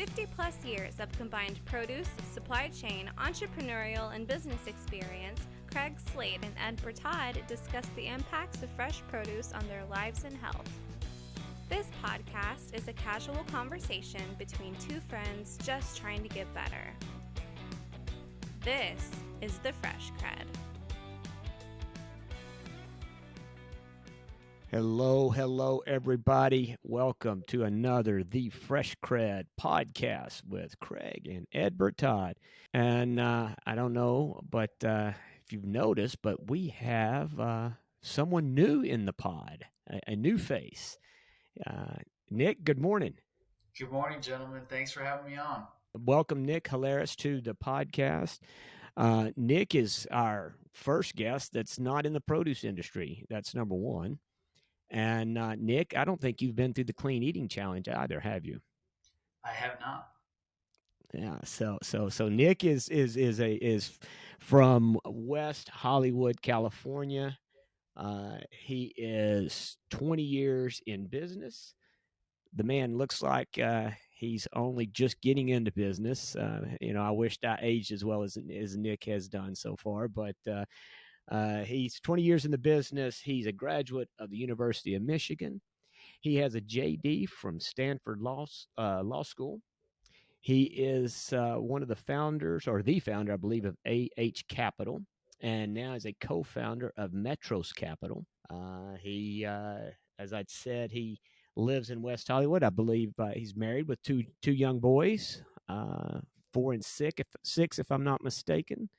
50 plus years of combined produce, supply chain, entrepreneurial, and business experience, Craig Slade and Ed Bertod discuss the impacts of fresh produce on their lives and health. This podcast is a casual conversation between two friends just trying to get better. This is the Fresh CrEd. Hello, everybody. Welcome to another The Fresh CrEd podcast with Craig and Ed Bertod. And I don't know, but if you've noticed, but we have someone new in the pod, a new face. Nick, good morning. Good morning, gentlemen. Thanks for having me on. Welcome, Nick Halaris, to the podcast. Nick is our first guest that's not in the produce industry. That's number one. And Nick, I don't think you've been through the clean eating challenge either, have you? I have not. Yeah. So Nick is from West Hollywood, California. He is 20 years in business. The man looks like he's only just getting into business. I wished I aged as well as Nick has done so far, but he's 20 years in the business. He's a graduate of the University of Michigan. He has a JD from Stanford Law School. He is one of the founders, or the founder, I believe, of AH Capital, and now is a co-founder of Metros Capital. He, as I'd said, he lives in West Hollywood. I believe he's married with two young boys, 4 and 6, if I'm not mistaken.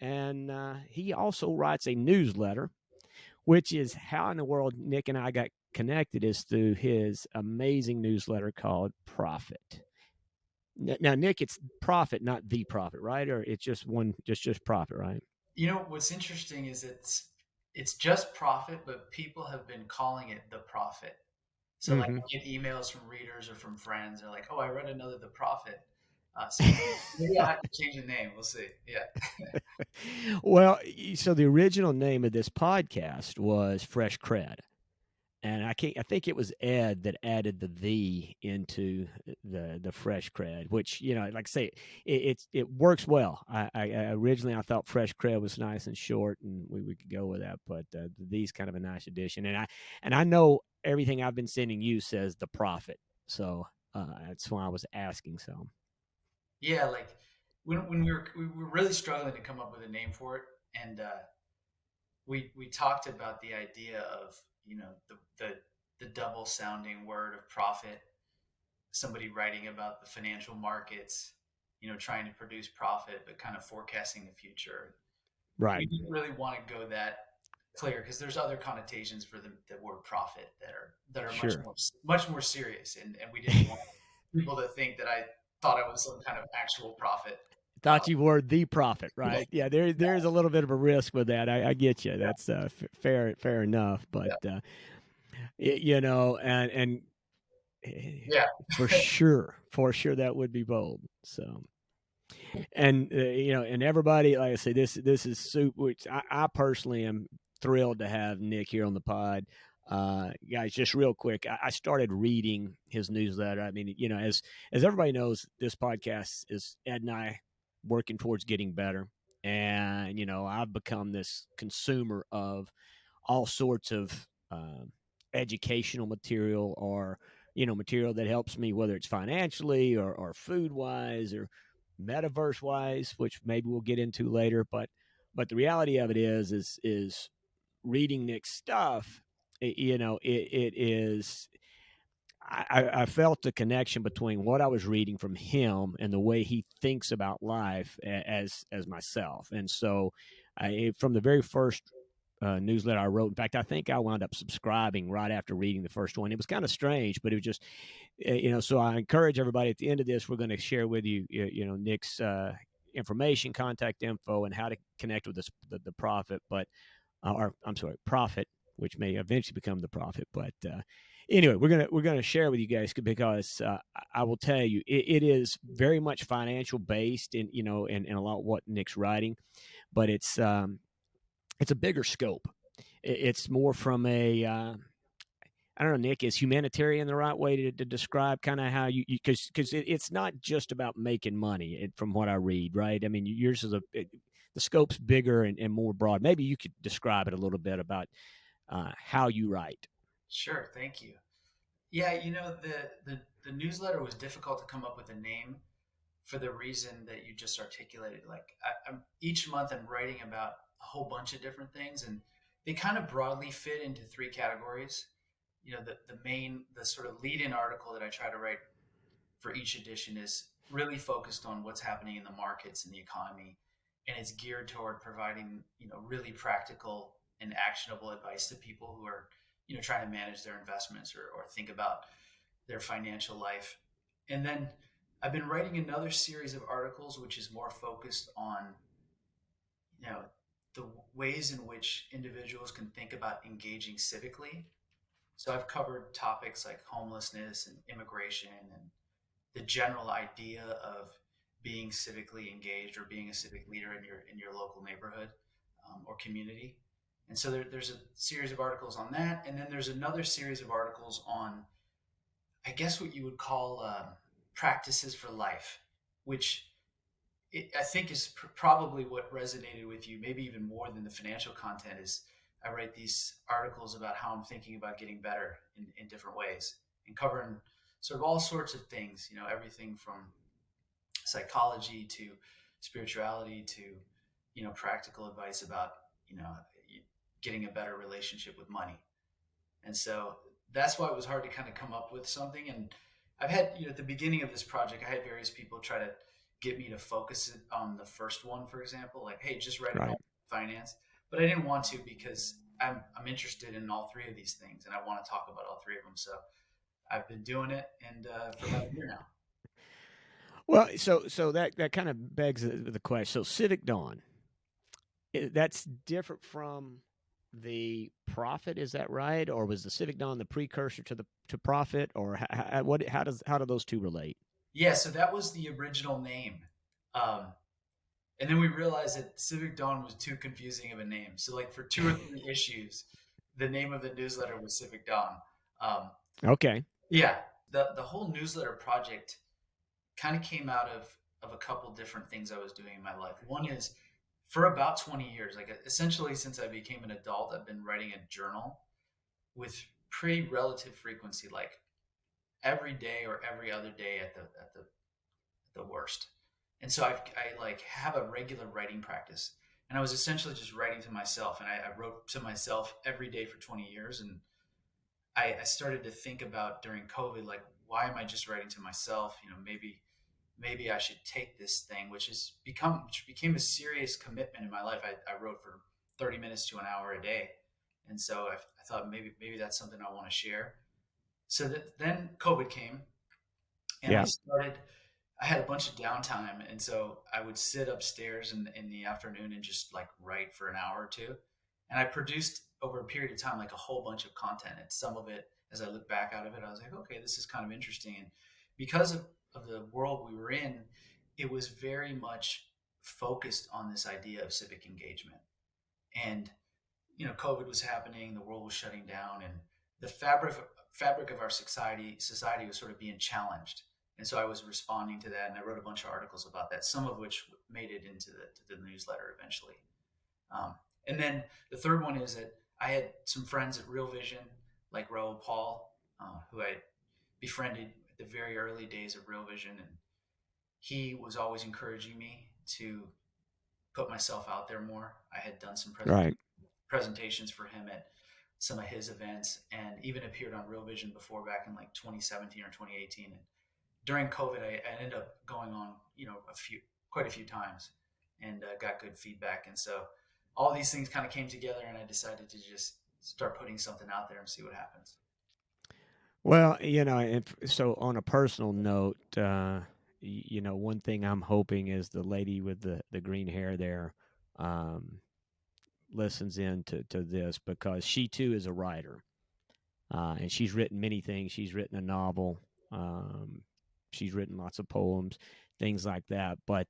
And he also writes a newsletter, which is how in the world Nick and I got connected, is through his amazing newsletter called Profit. Now, Nick, it's Profit, not The Profit, right? Or it's just just Profit, right? You know, what's interesting is it's just Profit, but people have been calling it The Profit. So like I get emails from readers or from friends. They're like, "Oh, I read another The Profit." So maybe I'll have to change the name. We'll see. Yeah. Well, so the original name of this podcast was Fresh CrEd, and I think it was Ed that added the into the Fresh CrEd, which, like I say, it works well. I originally I thought Fresh CrEd was nice and short, and we could go with that, but the's kind of a nice addition. And I know everything I've been sending you says The Profit, so that's why I was asking. So Yeah, like when we were really struggling to come up with a name for it, and we talked about the idea of the double sounding word of profit. Somebody writing about the financial markets, trying to produce profit, but kind of forecasting the future. right, We didn't really want to go that clear because there's other connotations for the word profit that are sure. much more serious, and we didn't want people to think that I thought I was some kind of actual prophet. Thought you were The Profit, right? Yeah, there's a little bit of a risk with that. I get you. That's fair enough. But Yeah. and Yeah. for sure that would be bold. So, and and everybody, like I say, this is soup. Which I personally am thrilled to have Nick here on the pod. Guys, just real quick, I started reading his newsletter. I mean, as everybody knows, this podcast is Ed and I working towards getting better. And, I've become this consumer of all sorts of educational material, or, material that helps me, whether it's financially or food wise or metaverse wise, which maybe we'll get into later. But the reality of it is reading Nick's stuff. It is. I felt the connection between what I was reading from him and the way he thinks about life as myself. And so, from the very first newsletter I wrote, in fact, I think I wound up subscribing right after reading the first one. It was kind of strange, but it was just, So I encourage everybody. At the end of this, we're going to share with you, Nick's information, contact info, and how to connect with the Profit. But, Profit, which may eventually become the Profit, but. Anyway, we're gonna share with you guys because I will tell you it is very much financial based in a lot of what Nick's writing, but it's a bigger scope. It's more from a I don't know, Nick, is humanitarian the right way to describe kind of how because it's not just about making money from what I read, right? I mean, yours is the scope's bigger and more broad. Maybe you could describe it a little bit about how you write. Sure, thank you. Yeah, the newsletter was difficult to come up with a name for the reason that you just articulated. Like each month I'm writing about a whole bunch of different things, and they kind of broadly fit into three categories. The sort of lead-in article that I try to write for each edition is really focused on what's happening in the markets and the economy, and it's geared toward providing really practical and actionable advice to people who are trying to manage their investments or think about their financial life. And then I've been writing another series of articles which is more focused on the ways in which individuals can think about engaging civically. So I've covered topics like homelessness and immigration and the general idea of being civically engaged or being a civic leader in your local neighborhood or community. And so there's a series of articles on that, and then there's another series of articles on, I guess, what you would call practices for life, which I think is probably what resonated with you, maybe even more than the financial content. Is I write these articles about how I'm thinking about getting better in different ways and covering sort of all sorts of things, everything from psychology to spirituality to, practical advice about, getting a better relationship with money. And so that's why it was hard to kind of come up with something. And I've had, at the beginning of this project, I had various people try to get me to focus it on the first one, for example, like, hey, just write about finance. But I didn't want to because I'm interested in all three of these things and I want to talk about all three of them. So I've been doing it and for about a year now. Well, so that kind of begs the question. So Civic Dawn, that's different from the Prophet, is that right? Or was the Civic Dawn the precursor to Prophet, or how do those two relate? Yeah, so that was the original name, and then we realized that Civic Dawn was too confusing of a name. So like for 2 or 3 issues, the name of the newsletter was Civic Dawn. Okay. Yeah, the whole newsletter project kind of came out of a couple different things I was doing in my life. One is for about 20 years, like essentially since I became an adult, I've been writing a journal with pretty relative frequency, like every day or every other day at the worst. And so I like have a regular writing practice, and I was essentially just writing to myself, and I wrote to myself every day for 20 years. And I started to think about during COVID, like, why am I just writing to myself? Maybe I should take this thing, which became a serious commitment in my life. I wrote for 30 minutes to an hour a day. And so I thought maybe that's something I want to share. So then COVID came and I had a bunch of downtime. And so I would sit upstairs in the afternoon and just like write for an hour or two. And I produced over a period of time, like a whole bunch of content. And some of it, as I look back out of it, I was like, okay, this is kind of interesting. And because of the world we were in, it was very much focused on this idea of civic engagement. And, COVID was happening, the world was shutting down, and the fabric of our society was sort of being challenged. And so I was responding to that, and I wrote a bunch of articles about that, some of which made it into the newsletter eventually. And then the third one is that I had some friends at Real Vision, like Raul Paul, who I befriended at the very early days of Real Vision. And he was always encouraging me to put myself out there more. I had done some presentations for him at some of his events and even appeared on Real Vision before, back in like 2017 or 2018. And during COVID, I ended up going on, quite a few times and got good feedback. And so all these things kind of came together, and I decided to just start putting something out there and see what happens. Well, so on a personal note, one thing I'm hoping is the lady with the green hair there listens in to this, because she too is a writer. And she's written many things. She's written a novel. She's written lots of poems, things like that. But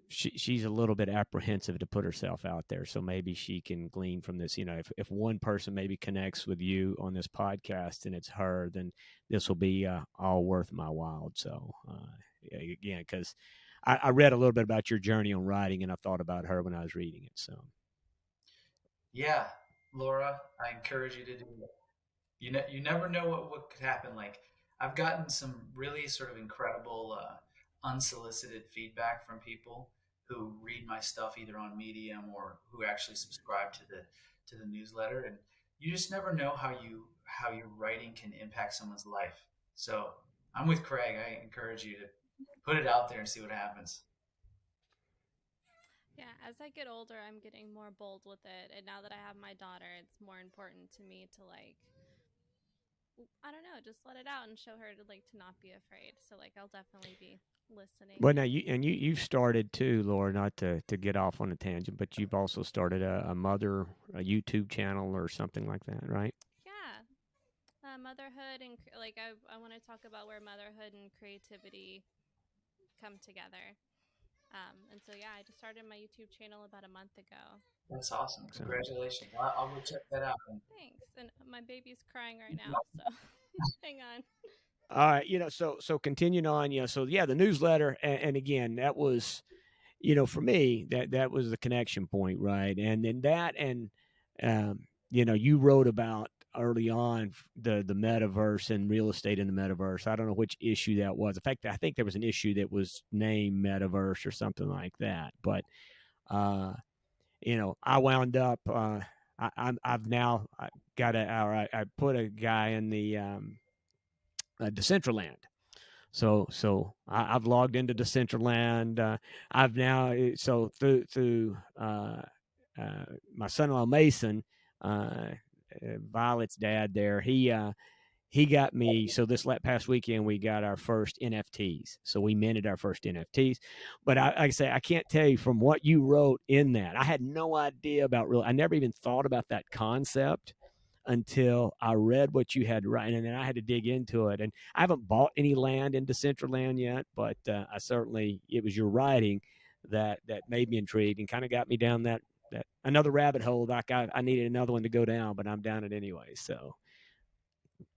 she's a little bit apprehensive to put herself out there. So maybe she can glean from this. If one person maybe connects with you on this podcast and it's her, then this will be all worth my while. So again, because I read a little bit about your journey on writing, and I thought about her when I was reading it. So Yeah, Laura, I encourage you to do it. You never know what could happen. Like I've gotten some really sort of incredible unsolicited feedback from people who read my stuff either on Medium or who actually subscribe to the newsletter, and you just never know how your writing can impact someone's life. So I'm with Craig. I encourage you to put it out there and see what happens. Yeah, as I get older, I'm getting more bold with it. And now that I have my daughter, it's more important to me to like, I don't know, just let it out and show her to like to not be afraid. So like I'll definitely be listening. well, now you've started too, Laura. Not to get off on a tangent, but you've also started a YouTube channel or something like that, right? Yeah, motherhood and like I want to talk about where motherhood and creativity come together. And so yeah, I just started my YouTube channel about a month ago. That's awesome. So, Congratulations. I'll go check that out. Thanks. And my baby's crying right now, so hang on. all right, so continuing on, so yeah, the newsletter, and again, that was, for me, that was the connection point, right? And then that, and you wrote about early on the metaverse and real estate in the metaverse. I don't know which issue that was. In fact, I think there was an issue that was named metaverse or something like that. But I wound up. I've now got I put a guy in the Decentraland. So I've logged into Decentraland. I've now through my son-in-law Mason, Violet's dad. There, he got me. So this past weekend we got our first NFTs. So we minted our first NFTs. But like I say, I can't tell you from what you wrote in that. I had no idea about I never even thought about that concept until I read what you had written, and then I had to dig into it. And I haven't bought any land in Decentraland yet, but I certainly, it was your writing that made me intrigued and kind of got me down that another rabbit hole. Like I needed another one to go down, but I'm down it anyway. So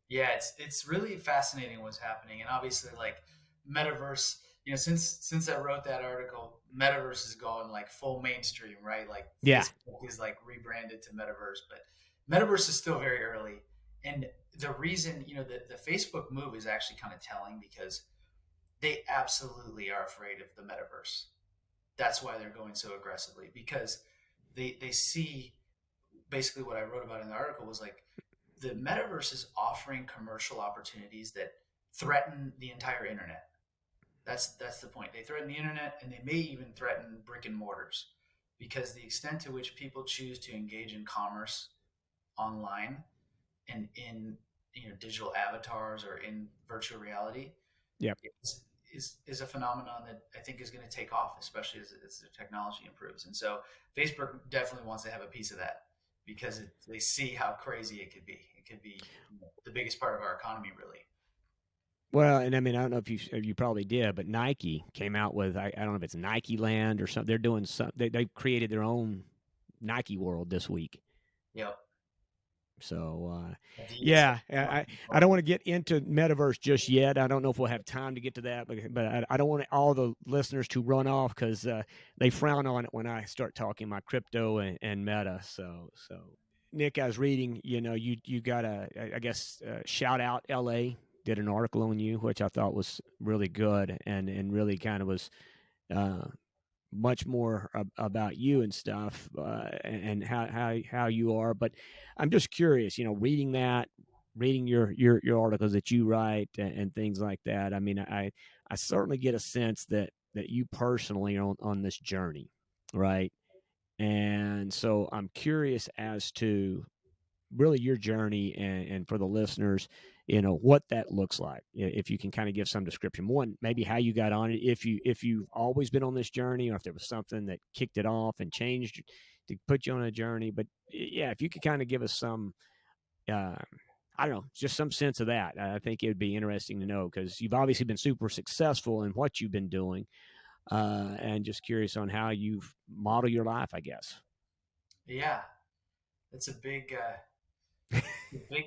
Yeah, it's really fascinating what's happening, and obviously, like metaverse. Since I wrote that article, metaverse is going like full mainstream, right? Like yeah, Facebook is like rebranded to metaverse, but metaverse is still very early. And the reason, the Facebook move is actually kind of telling because they absolutely are afraid of the metaverse. That's why they're going so aggressively because they see basically what I wrote about in the article was like the metaverse is offering commercial opportunities that threaten the entire internet. That's the point. They threaten the internet, and they may even threaten brick and mortars because the extent to which people choose to engage in commerce online and in digital avatars or in virtual reality yep. is a phenomenon that I think is going to take off, especially as the technology improves. And so Facebook definitely wants to have a piece of that because they see how crazy it could be. It could be the biggest part of our economy, really. Well, and I mean, I don't know if you probably did, but Nike came out with I don't know if it's Nike Land or something. They're doing some. They've created their own Nike World this week. Yep. So, yeah, I don't want to get into metaverse just yet. I don't know if we'll have time to get to that, but I don't want all the listeners to run off because they frown on it when I start talking about crypto and meta. So Nick, I was reading, you got I guess, shout out LA did an article on you, which I thought was really good and really kind of was much more about you and stuff and how you are. But I'm just curious, reading your articles that you write and things like that. I mean, I certainly get a sense that you personally are on this journey, right? And so I'm curious as to really your journey and for the listeners, what that looks like. If you can kind of give some description, one, maybe how you got on it, if you've always been on this journey, or if there was something that kicked it off and changed to put you on a journey. But yeah, if you could kind of give us some, I don't know, just some sense of that. I think it would be interesting to know because you've obviously been super successful in what you've been doing. and just curious on how you've modeled your life, I guess. Yeah, it's a big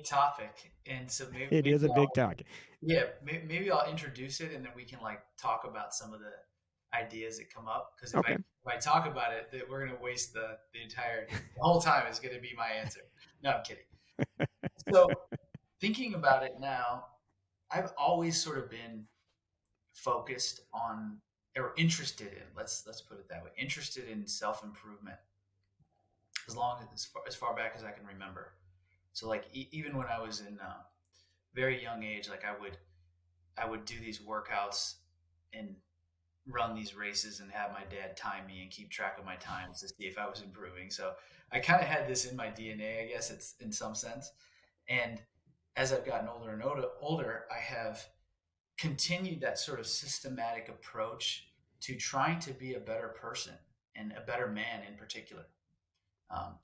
topic, and so It is a big topic. maybe I'll introduce it, and then we can like talk about some of the ideas that come up. Because Okay. if I talk about it, that we're gonna waste the whole time is gonna be my answer. No, I'm kidding. So thinking about it now, I've always sort of been focused on or interested in, let's put it that way, interested in self improvement as far back as I can remember. So like even when I was in very young age, like I would do these workouts and run these races and have my dad time me and keep track of my times to see if I was improving. So I kind of had this in my DNA, I guess it's in some sense. And as I've gotten older and older, I have continued that sort of systematic approach to trying to be a better person and a better man in particular,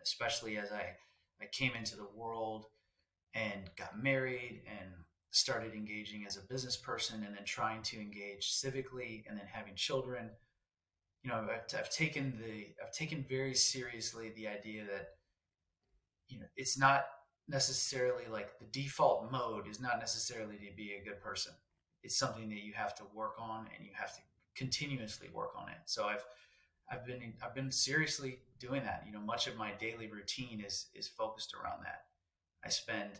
especially as I came into the world and got married and started engaging as a business person and then trying to engage civically and then having children. You know, I've taken very seriously the idea that, you know, it's not necessarily like the default mode is not necessarily to be a good person. It's something that you have to work on and you have to continuously work on it. So I've been seriously doing that. You know, much of my daily routine is focused around that. I spend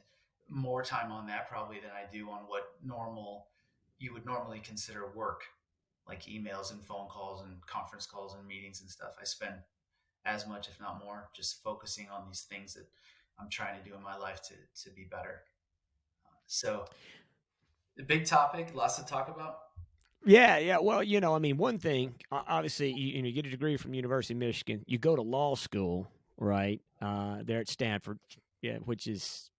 more time on that probably than I do on what normal you would normally consider work, like emails and phone calls and conference calls and meetings and stuff. I spend as much, if not more, just focusing on these things that I'm trying to do in my life to be better. So the big topic, lots to talk about. Yeah, yeah. Well, I mean, one thing, obviously, you get a degree from University of Michigan. You go to law school, right? There at Stanford, yeah, which is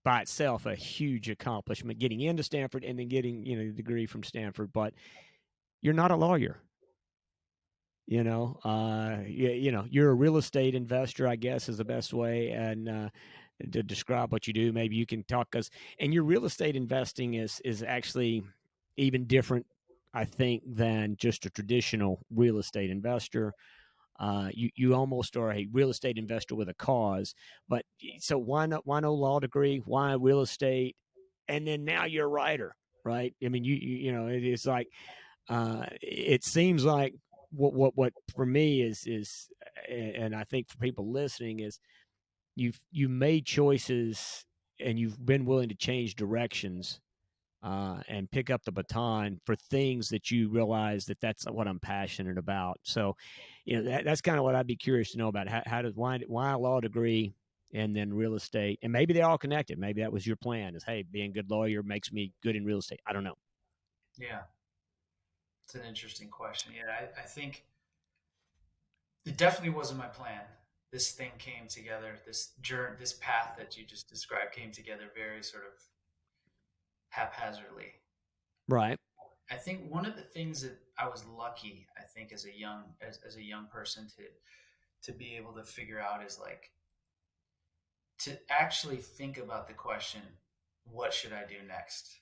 by itself a huge accomplishment. Getting into Stanford and then getting the degree from Stanford, but you're not a lawyer. You're a real estate investor, I guess, is the best way and to describe what you do. Maybe you can talk us. And your real estate investing is actually even different, I think, than just a traditional real estate investor. You almost are a real estate investor with a cause. But so why not? Why no law degree? Why real estate? And then now you're a writer, right? I mean, it's like it seems like what for me is, and I think for people listening is you made choices and you've been willing to change directions and pick up the baton for things that you realize that's what I'm passionate about. So, that's kind of what I'd be curious to know about. Why a law degree and then real estate, and maybe they're all connected. Maybe that was your plan is, hey, being a good lawyer makes me good in real estate. I don't know. Yeah, it's an interesting question. Yeah, I think it definitely wasn't my plan. This thing came together. This journey, this path that you just described came together very sort of haphazardly. Right. I think one of the things that I was lucky, I think, as a young person to be able to figure out is like to actually think about the question, what should I do next?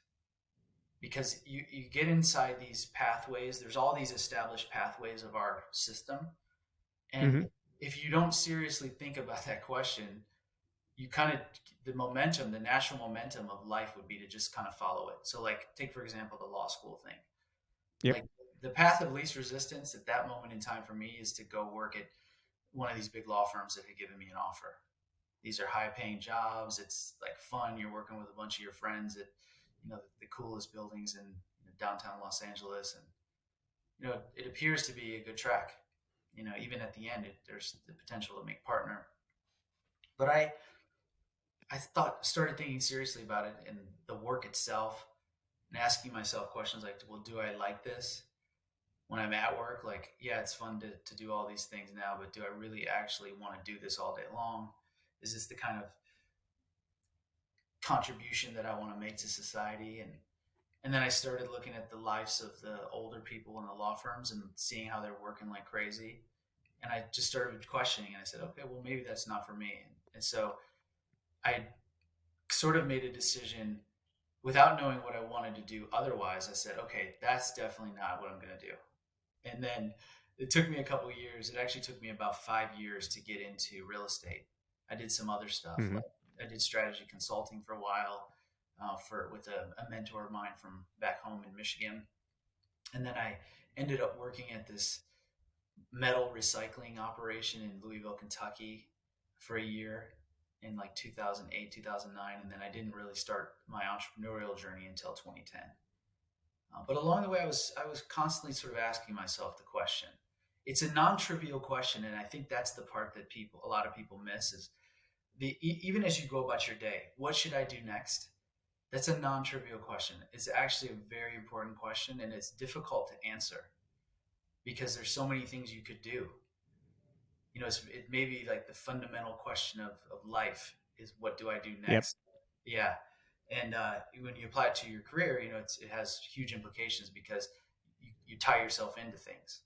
Because you get inside these pathways, there's all these established pathways of our system. And Mm-hmm. if you don't seriously think about that question, you kind of the natural momentum of life would be to just kind of follow it. So like take for example the law school thing. Yep. Like the path of least resistance at that moment in time for me is to go work at one of these big law firms that had given me an offer. These are high paying jobs. It's like fun. You're working with a bunch of your friends at, the coolest buildings in downtown Los Angeles. And, it appears to be a good track. Even at the end, there's the potential to make partner. But started thinking seriously about it and the work itself and asking myself questions like, well, do I like this? When I'm at work, like, yeah, it's fun to do all these things now, but do I really actually want to do this all day long? Is this the kind of contribution that I want to make to society? And then I started looking at the lives of the older people in the law firms and seeing how they're working like crazy. And I just started questioning and I said, okay, well, maybe that's not for me. And so I sort of made a decision without knowing what I wanted to do otherwise. I said, okay, that's definitely not what I'm going to do. And then it took me a couple of years. It actually took me about 5 years to get into real estate. I did some other stuff. Mm-hmm. Like I did strategy consulting for a while with a mentor of mine from back home in Michigan. And then I ended up working at this metal recycling operation in Louisville, Kentucky for a year in like 2008, 2009. And then I didn't really start my entrepreneurial journey until 2010. But along the way, I was constantly sort of asking myself the question. It's a non-trivial question, and I think that's the part that a lot of people miss is even as you go about your day, what should I do next? That's a non-trivial question. It's actually a very important question, and it's difficult to answer because there's so many things you could do. It may be like the fundamental question of life is what do I do Yep. next? Yeah. And when you apply it to your career, it has huge implications because you tie yourself into things.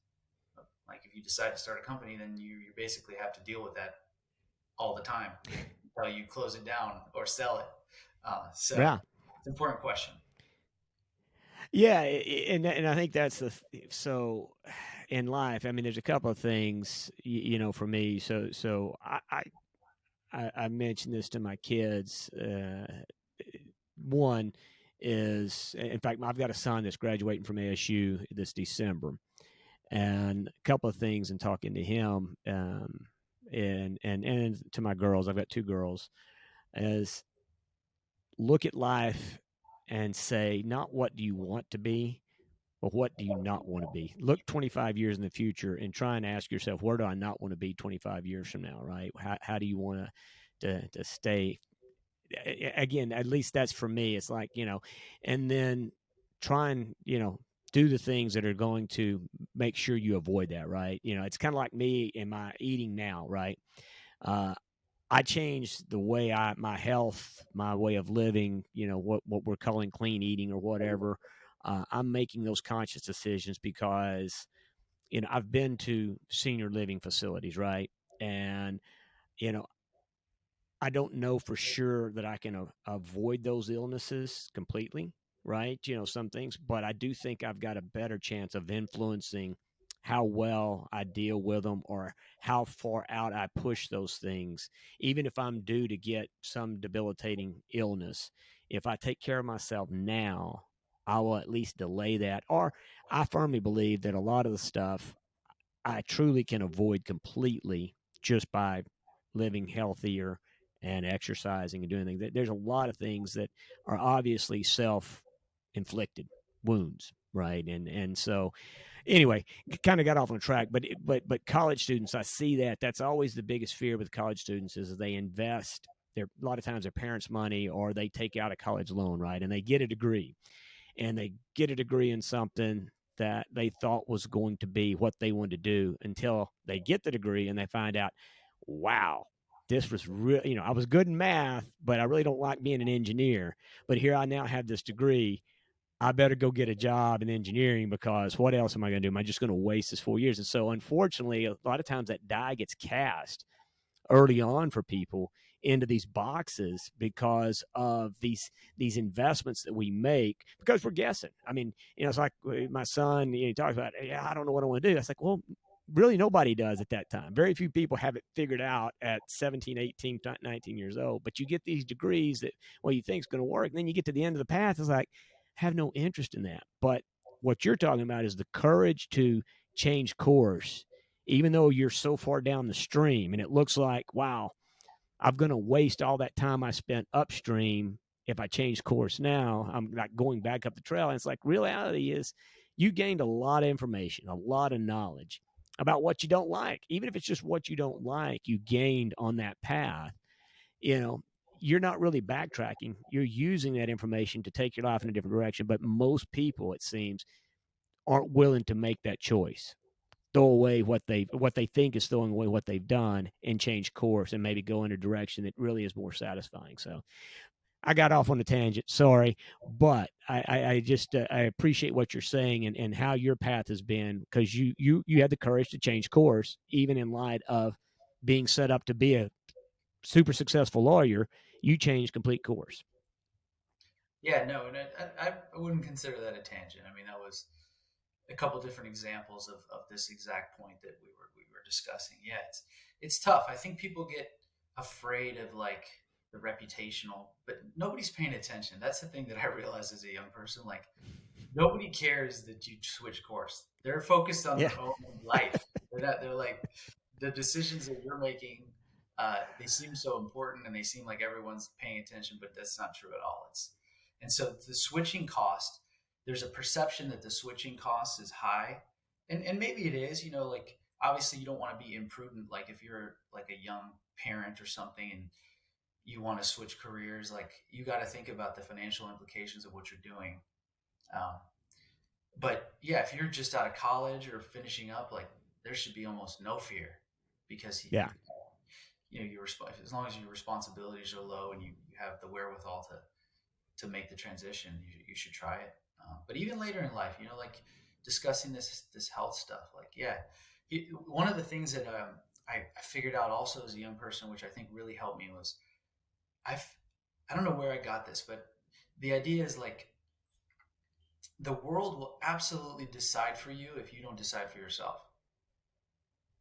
Like if you decide to start a company, then you basically have to deal with that all the time until you close it down or sell it. So Yeah. it's an important question. Yeah, and I think that's so in life. I mean, there's a couple of things for me. So I mentioned this to my kids. One is, in fact, I've got a son that's graduating from ASU this December, and a couple of things in talking to him, and to my girls. I've got two girls. Is look at life and say, not what do you want to be, but what do you not want to be? Look 25 years in the future and try and ask yourself, where do I not want to be 25 years from now, right? How do you want to stay? Again, at least that's for me. It's like, and then try and, do the things that are going to make sure you avoid that, right? It's kind of like me in my eating now, right? I changed the way my health, my way of living, what we're calling clean eating or whatever. I'm making those conscious decisions because, I've been to senior living facilities, right? And, you know, I don't know for sure that I can avoid those illnesses completely, right? Some things, but I do think I've got a better chance of influencing how well I deal with them or how far out I push those things. Even if I'm due to get some debilitating illness, if I take care of myself now, I will at least delay that. Or I firmly believe that a lot of the stuff I truly can avoid completely just by living healthier and exercising and doing things. There's a lot of things that are obviously self-inflicted wounds, right? And so anyway, kind of got off on track, but college students, I see that's always the biggest fear with college students is they invest a lot of times their parents' money or they take out a college loan, right? And they get a degree in something that they thought was going to be what they wanted to do until they get the degree and they find out, wow, this was real. I was good in math, but I really don't like being an engineer. But here I now have this degree. I better go get a job in engineering because what else am I going to do? Am I just going to waste this 4 years? And so, unfortunately, a lot of times that die gets cast early on for people into these boxes because of these investments that we make because we're guessing. I mean, it's like my son, he talks about, yeah, I don't know what I want to do. I was like, well, really nobody does at that time. Very few people have it figured out at 17, 18, 19 years old, but you get these degrees that, well, you think is going to work. And then you get to the end of the path. It's like, have no interest in that. But what you're talking about is the courage to change course, even though you're so far down the stream and it looks like, wow, I'm going to waste all that time I spent upstream. If I change course now, I'm not going back up the trail. And it's like, reality is you gained a lot of information, a lot of knowledge about what you don't like. Even if it's just what you don't like, you gained on that path. You're not really backtracking. You're using that information to take your life in a different direction. But most people, it seems, aren't willing to make that choice. Throw away what they think is throwing away what they've done and change course and maybe go in a direction that really is more satisfying. So I got off on a tangent, sorry, but I just I appreciate what you're saying and how your path has been because you had the courage to change course even in light of being set up to be a super successful lawyer. You changed complete course. Yeah, no, and I wouldn't consider that a tangent. I mean, that was a couple different examples of this exact point that we were discussing. Yeah, it's tough. I think people get afraid of like the reputational, but nobody's paying attention. That's the thing that I realized as a young person. Like nobody cares that you switch course. They're focused on Yeah. their own life. They're like the decisions that you're making. They seem so important, and they seem like everyone's paying attention, but that's not true at all. And so the switching cost. There's a perception that the switching cost is high, and maybe it is. Like obviously you don't want to be imprudent. Like if you're like a young parent or something, and you want to switch careers, like you got to think about the financial implications of what you're doing. Um, but yeah, if you're just out of college or finishing up, like there should be almost no fear because Yeah. as long as your responsibilities are low and you have the wherewithal to make the transition, you should try it. But even later in life, like discussing this health stuff, like one of the things that I figured out also as a young person, which I think really helped me, was I don't know where I got this, but the idea is like the world will absolutely decide for you if you don't decide for yourself.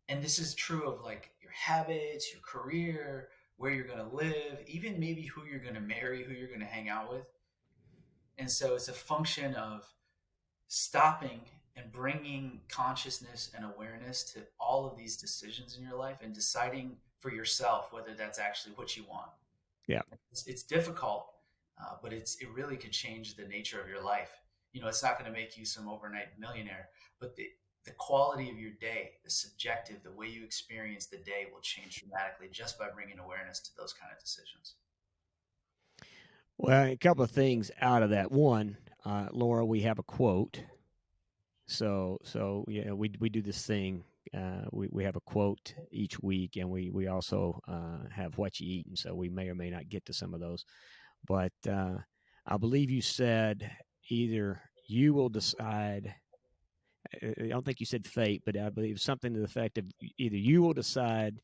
And this is true of like your habits, your career, where you're going to live, even maybe who you're going to marry, who you're going to hang out with. And so it's a function of stopping and bringing consciousness and awareness to all of these decisions in your life and deciding for yourself whether that's actually what you want. Yeah. It's difficult, but it really could change the nature of your life. It's not going to make you some overnight millionaire, but the quality of your day, the subjective, the way you experience the day will change dramatically just by bringing awareness to those kind of decisions. Well, a couple of things out of that. One, Laura, we have a quote. So yeah, we do this thing. We have a quote each week, and we also have what you eat, and so we may or may not get to some of those. But I believe you said either you will decide. I don't think you said fate, but I believe something to the effect of either you will decide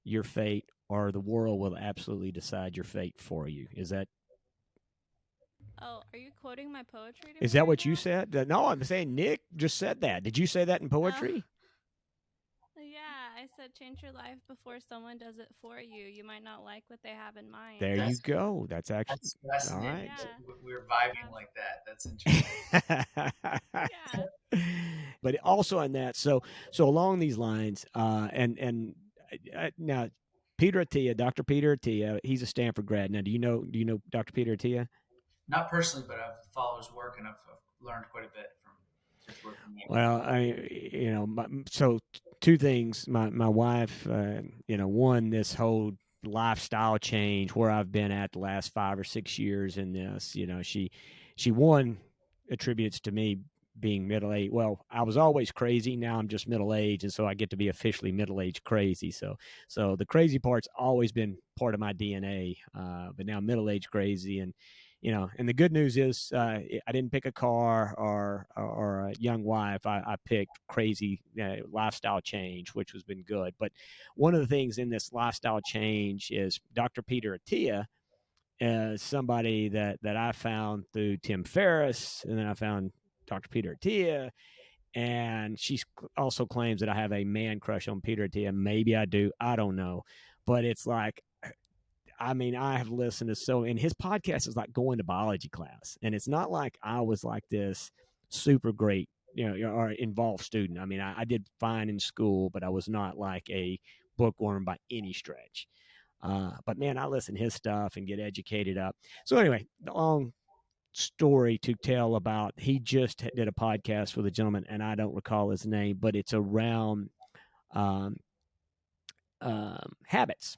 your fate or the world will absolutely decide your fate for you. Is that? Oh, are you quoting my poetry to me Is that right what you now? said? No, I'm saying Nick just said that. Did you say that in poetry? Yeah, I said change your life before someone does it for you. You might not like what they have in mind. There you go. That's actually That's all fascinating. right. Yeah. We're vibing like that. That's interesting. Yeah. But also on that, so along these lines, and now Peter Attia, Dr. Peter Attia, he's a Stanford grad. Now, do you know Dr. Peter Attia? Not personally, but I've followed his work and I've learned quite a bit from his work. Well, so two things. My wife, one, this whole lifestyle change where I've been at the last 5 or 6 years in this, she one attributes to me being middle-aged. Well, I was always crazy. Now I'm just middle-aged, and so I get to be officially middle-aged crazy. So the crazy part's always been part of my DNA, but now middle-aged crazy. And and the good news is I didn't pick a car or a young wife. I picked crazy lifestyle change, which has been good. But one of the things in this lifestyle change is Dr. Peter Attia, somebody that I found through Tim Ferriss, and then I found Dr. Peter Attia, and she also claims that I have a man crush on Peter Attia. Maybe I do. I don't know. But it's like, I mean, I have listened to and his podcast is like going to biology class. And it's not like I was like this super great, or involved student. I mean, I did fine in school, but I was not like a bookworm by any stretch. But man, I listen to his stuff and get educated up. So anyway, the long story to tell about, he just did a podcast with a gentleman, and I don't recall his name, but it's around habits.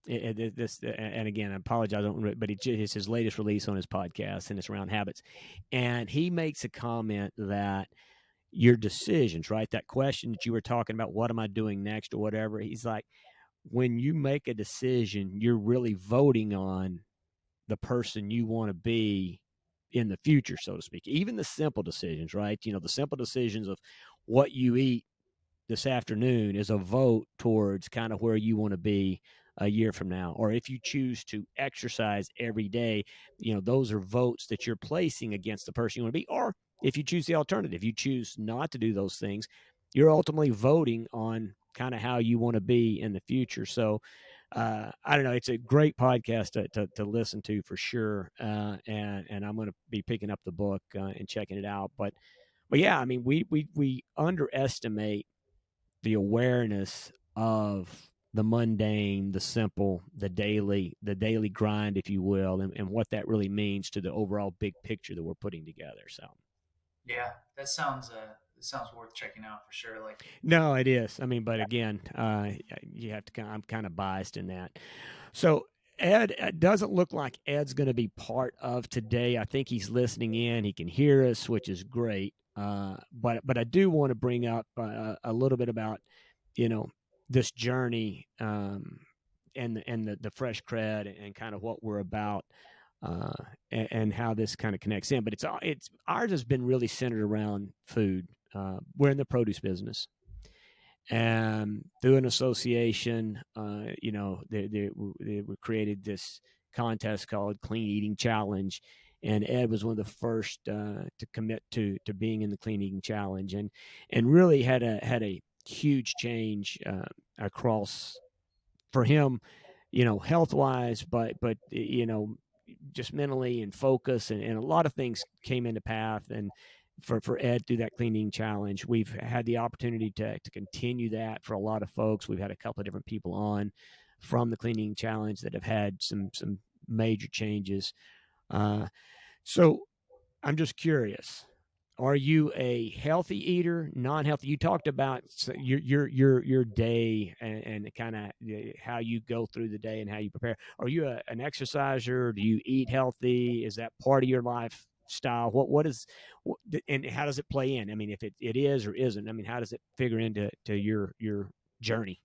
And again, I apologize, but it's his latest release on his podcast, and it's around habits. And he makes a comment that your decisions, right? That question that you were talking about, what am I doing next or whatever? He's like, when you make a decision, you're really voting on the person you want to be in the future, so to speak. Even the simple decisions, right? The simple decisions of what you eat this afternoon is a vote towards kind of where you want to be a year from now. Or if you choose to exercise every day, those are votes that you're placing against the person you want to be. Or if you choose the alternative. You choose not to do those things, you're ultimately voting on kind of how you want to be in the future. So I don't know. It's a great podcast to listen to for sure. And I'm going to be picking up the book and checking it out. But yeah, I mean, we underestimate the awareness of the mundane, the simple, the daily grind, if you will, and what that really means to the overall big picture that we're putting together. So Yeah, that sounds worth checking out for sure. Like, no, it is. I mean, but again, you have to. I'm kind of biased in that. So Ed, it doesn't look like Ed's going to be part of today. I think he's listening in. He can hear us, which is great. But I do want to bring up a little bit about, you know, this journey and the fresh cred and kind of what we're about. And how this kind of connects in, but it's ours has been really centered around food. We're in the produce business, and through an association, they created this contest called Clean Eating Challenge, and Ed was one of the first to commit to being in the Clean Eating Challenge, and really had a huge change across for him, health wise, but just mentally and focus, and a lot of things came into path. And for Ed through that Clean Eating Challenge, we've had the opportunity to continue that for a lot of folks. We've had a couple of different people on from the Clean Eating Challenge that have had some major changes. So I'm just curious. Are you a healthy eater, non-healthy? You talked about your day and kind of how you go through the day and how you prepare. Are you an exerciser? Do you eat healthy? Is that part of your lifestyle? And how does it play in? I mean, if it is or isn't, I mean, how does it figure into your journey?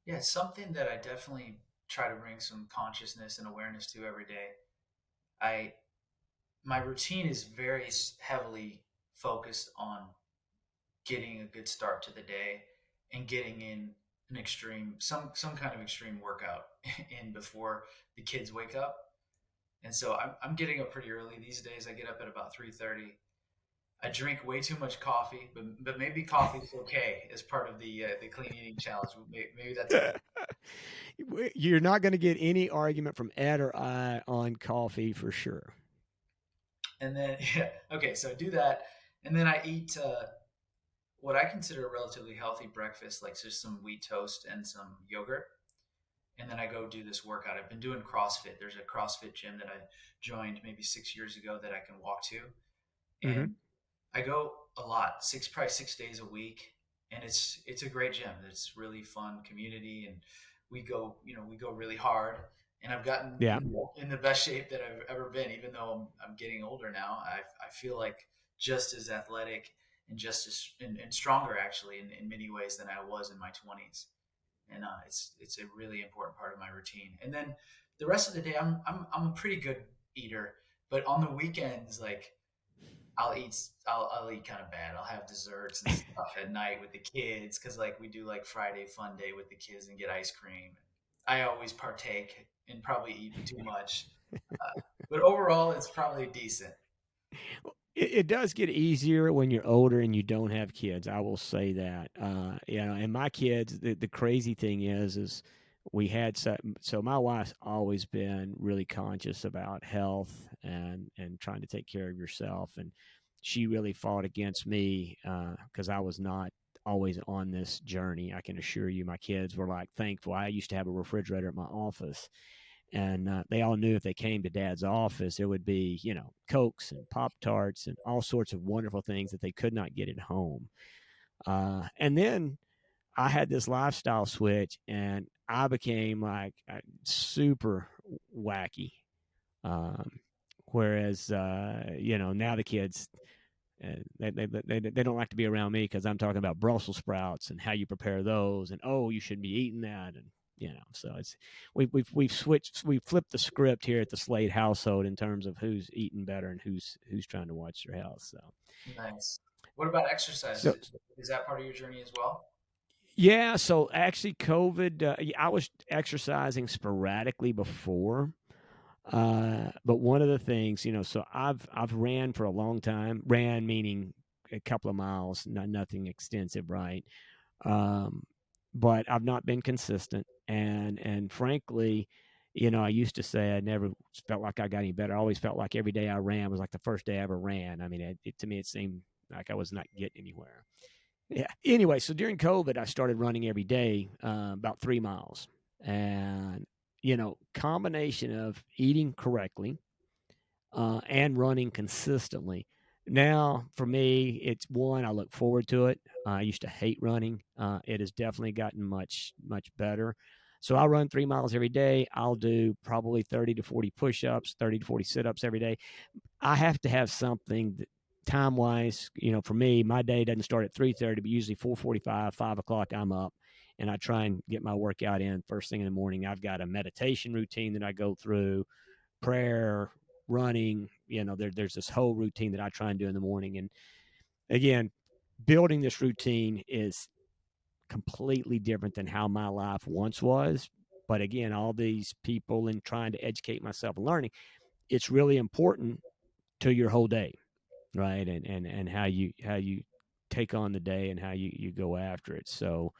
yeah, something that I definitely try to bring some consciousness and awareness to every day. I My routine is very heavily focused on getting a good start to the day and getting in an extreme some kind of extreme workout in before the kids wake up. And so I'm getting up pretty early these days. I get up at about 3:30. I drink way too much coffee, but maybe coffee's okay as part of the clean eating challenge. Maybe that's a You're not going to get any argument from Ed or I on coffee for sure. and then yeah, okay, so I do that, and then I eat what I consider a relatively healthy breakfast, like just some wheat toast and some yogurt. And then I go do this workout. I've been doing CrossFit. There's a CrossFit gym that I joined maybe 6 years ago that I can walk to. Mm-hmm. And I go a lot, probably 6 days a week. And it's a great gym. It's really fun community. And we go really hard. And I've gotten Yeah. in the best shape that I've ever been, even though I'm getting older now. I feel like just as athletic and just as and stronger actually in many ways than I was in my 20s. And it's a really important part of my routine. And then the rest of the day, I'm a pretty good eater, but on the weekends, like I'll eat kind of bad. I'll have desserts and stuff at night with the kids because like we do like Friday fun day with the kids and get ice cream. I always partake and probably eat too much, but overall, it's probably decent. It does get easier when you're older and you don't have kids. I will say that. And my kids, the crazy thing is we had so my wife's always been really conscious about health and trying to take care of yourself, and she really fought against me because I was not always on this journey. I can assure you, my kids were like thankful. I used to have a refrigerator at my office. And they all knew if they came to Dad's office, there would be, Cokes and Pop Tarts and all sorts of wonderful things that they could not get at home. And then I had this lifestyle switch, and I became like super wacky. Whereas, now the kids, they don't like to be around me because I'm talking about Brussels sprouts and how you prepare those, and you shouldn't be eating that, and so it's we've flipped the script here at the Slade household in terms of who's eating better and who's trying to watch their health. So Nice. What about exercise? so Is that part of your journey as well? yeah, so actually COVID, I was exercising sporadically before. But one of the things, so I've ran for a long time. Ran meaning a couple of miles, nothing extensive, right? Um, but I've not been consistent, and frankly, I used to say I never felt like I got any better. I always felt like every day I ran was like the first day I ever ran. I mean, to me, it seemed like I was not getting anywhere. Yeah. Anyway, so during COVID, I started running every day, about 3 miles, and combination of eating correctly, and running consistently. Now, for me, it's one, I look forward to it. I used to hate running. It has definitely gotten much, much better. So I run 3 miles every day. I'll do probably 30 to 40 push ups, 30 to 40 sit ups every day. I have to have something that, time wise, for me, my day doesn't start at 3:30, but usually 4:45, 5 o'clock, I'm up, and I try and get my workout in first thing in the morning. I've got a meditation routine that I go through, prayer, running. There's this whole routine that I try and do in the morning. And again, building this routine is completely different than how my life once was. But again, all these people and trying to educate myself and learning, it's really important to your whole day, right? And how you take on the day and how you go after it. So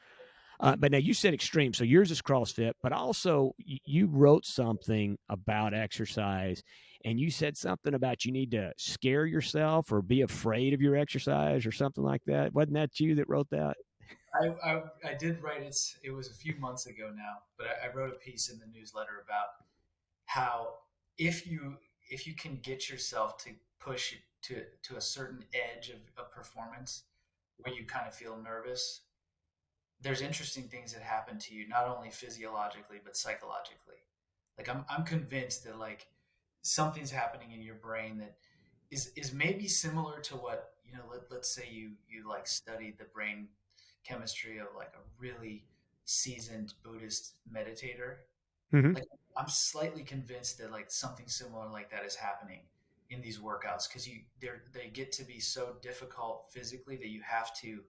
but now you said extreme, so yours is CrossFit, but also you wrote something about exercise, and you said something about you need to scare yourself or be afraid of your exercise or something like that. Wasn't that you that wrote that? I did write it. It was a few months ago now, but I wrote a piece in the newsletter about how if you if you can get yourself to push it to a certain edge of performance where you kind of feel nervous, there's interesting things that happen to you, not only physiologically but psychologically. Like I'm convinced that like something's happening in your brain that is maybe similar to what let's say you like studied the brain chemistry of like a really seasoned Buddhist meditator. Mm-hmm. Like I'm slightly convinced that like something similar like that is happening in these workouts because they get to be so difficult physically that you have to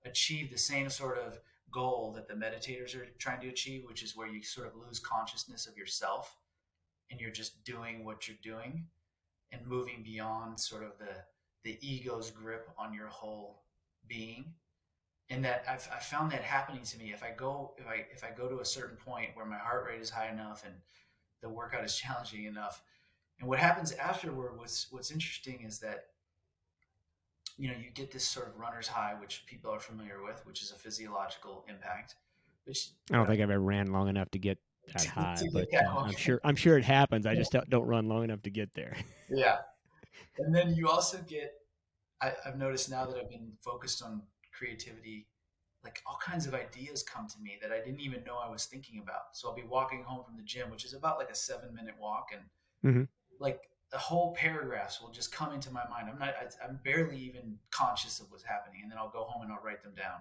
achieve the same sort of goal that the meditators are trying to achieve, which is where you sort of lose consciousness of yourself and you're just doing what you're doing and moving beyond sort of the ego's grip on your whole being. And that I've found that happening to me. If I go to a certain point where my heart rate is high enough and the workout is challenging enough, and what happens afterward, what's interesting is that you get this sort of runner's high, which people are familiar with, which is a physiological impact. Which I don't think I've ever ran long enough to get that high, to but get that I'm sure it happens. I just don't run long enough to get there. yeah. And then you also get, I've noticed now that I've been focused on creativity, like all kinds of ideas come to me that I didn't even know I was thinking about. So I'll be walking home from the gym, which is about like a 7-minute walk, and Mm-hmm. like the whole paragraphs will just come into my mind. I'm barely even conscious of what's happening, and then I'll go home and I'll write them down.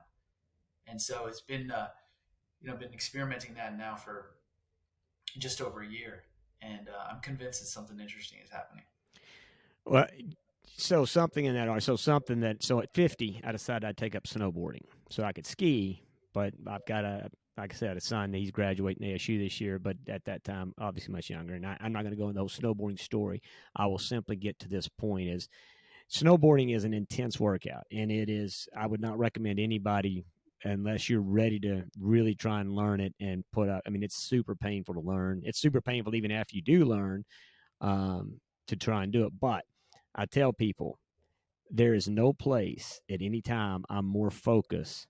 And so it's been, been experimenting that now for just over a year, and I'm convinced that something interesting is happening. Well, so something in that, so at 50, I decided I'd take up snowboarding so I could ski, but I've got like I said, a son. He's graduating ASU this year, but at that time, obviously much younger. And I'm not going to go into the whole snowboarding story. I will simply get to this point: is snowboarding is an intense workout, and it is. I would not recommend anybody unless you're ready to really try and learn it and put up. I mean, it's super painful to learn. It's super painful even after you do learn, to try and do it. But I tell people there is no place at any time I'm more focused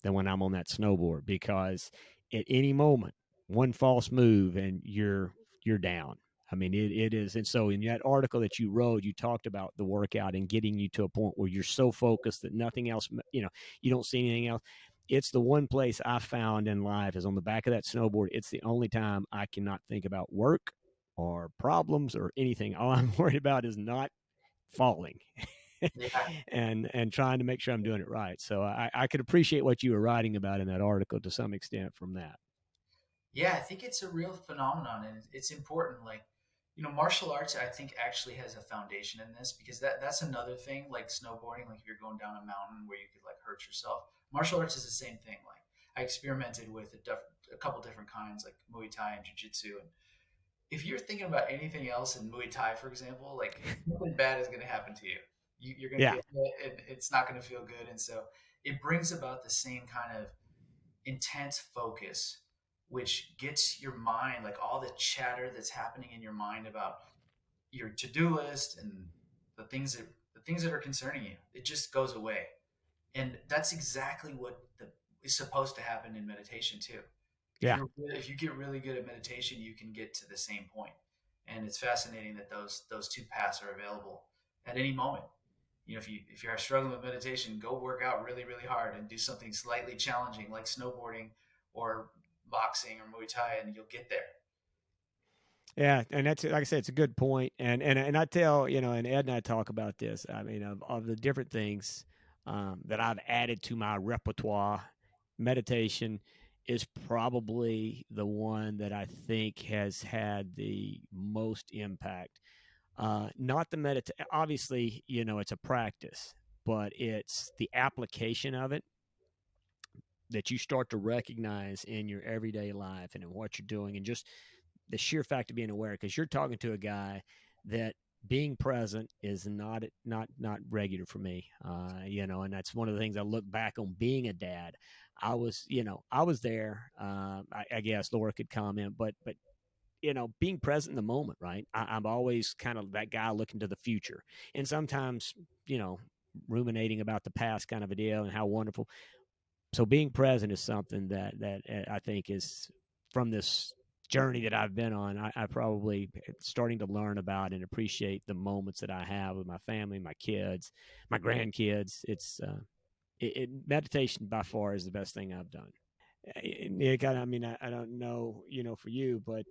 than when I'm on that snowboard, because at any moment, one false move and you're down. I mean, it is. And so in that article that you wrote, you talked about the workout and getting you to a point where you're so focused that nothing else, you don't see anything else. It's the one place I found in life is on the back of that snowboard. It's the only time I cannot think about work or problems or anything. All I'm worried about is not falling. Yeah. and trying to make sure I'm doing it right. So I could appreciate what you were writing about in that article to some extent from that. Yeah, I think it's a real phenomenon, and it's important. Like, martial arts, I think actually has a foundation in this because that's another thing. Like snowboarding, like if you're going down a mountain where you could like hurt yourself, martial arts is the same thing. Like I experimented with a couple different kinds, like Muay Thai and Jiu Jitsu, if you're thinking about anything else in Muay Thai, for example, like nothing bad is going to happen to you. You're going to Yeah. get hit and it's not going to feel good. And so it brings about the same kind of intense focus, which gets your mind, like all the chatter that's happening in your mind about your to-do list and the things that are concerning you, it just goes away. And that's exactly what is supposed to happen in meditation too. Yeah. If you get really good at meditation, you can get to the same point. And it's fascinating that those two paths are available at any moment. You know, if you're struggling with meditation, go work out really, really hard and do something slightly challenging like snowboarding or boxing or Muay Thai, and you'll get there. Yeah, and that's, like I said, it's a good point. And I tell, and Ed and I talk about this. I mean, of the different things that I've added to my repertoire, meditation is probably the one that I think has had the most impact. Not the meditation. Obviously, it's a practice, but it's the application of it that you start to recognize in your everyday life and in what you're doing, and just the sheer fact of being aware, because you're talking to a guy that being present is not regular for me, and that's one of the things I look back on being a dad. I was there. I guess Laura could comment, but being present in the moment, right? I'm always kind of that guy looking to the future, and sometimes ruminating about the past, kind of a deal, and how wonderful. So being present is something that I think is, from this journey that I've been on, I probably starting to learn about and appreciate the moments that I have with my family, my kids, my grandkids. Meditation by far is the best thing I've done. Nick, I mean, I don't know, for you, but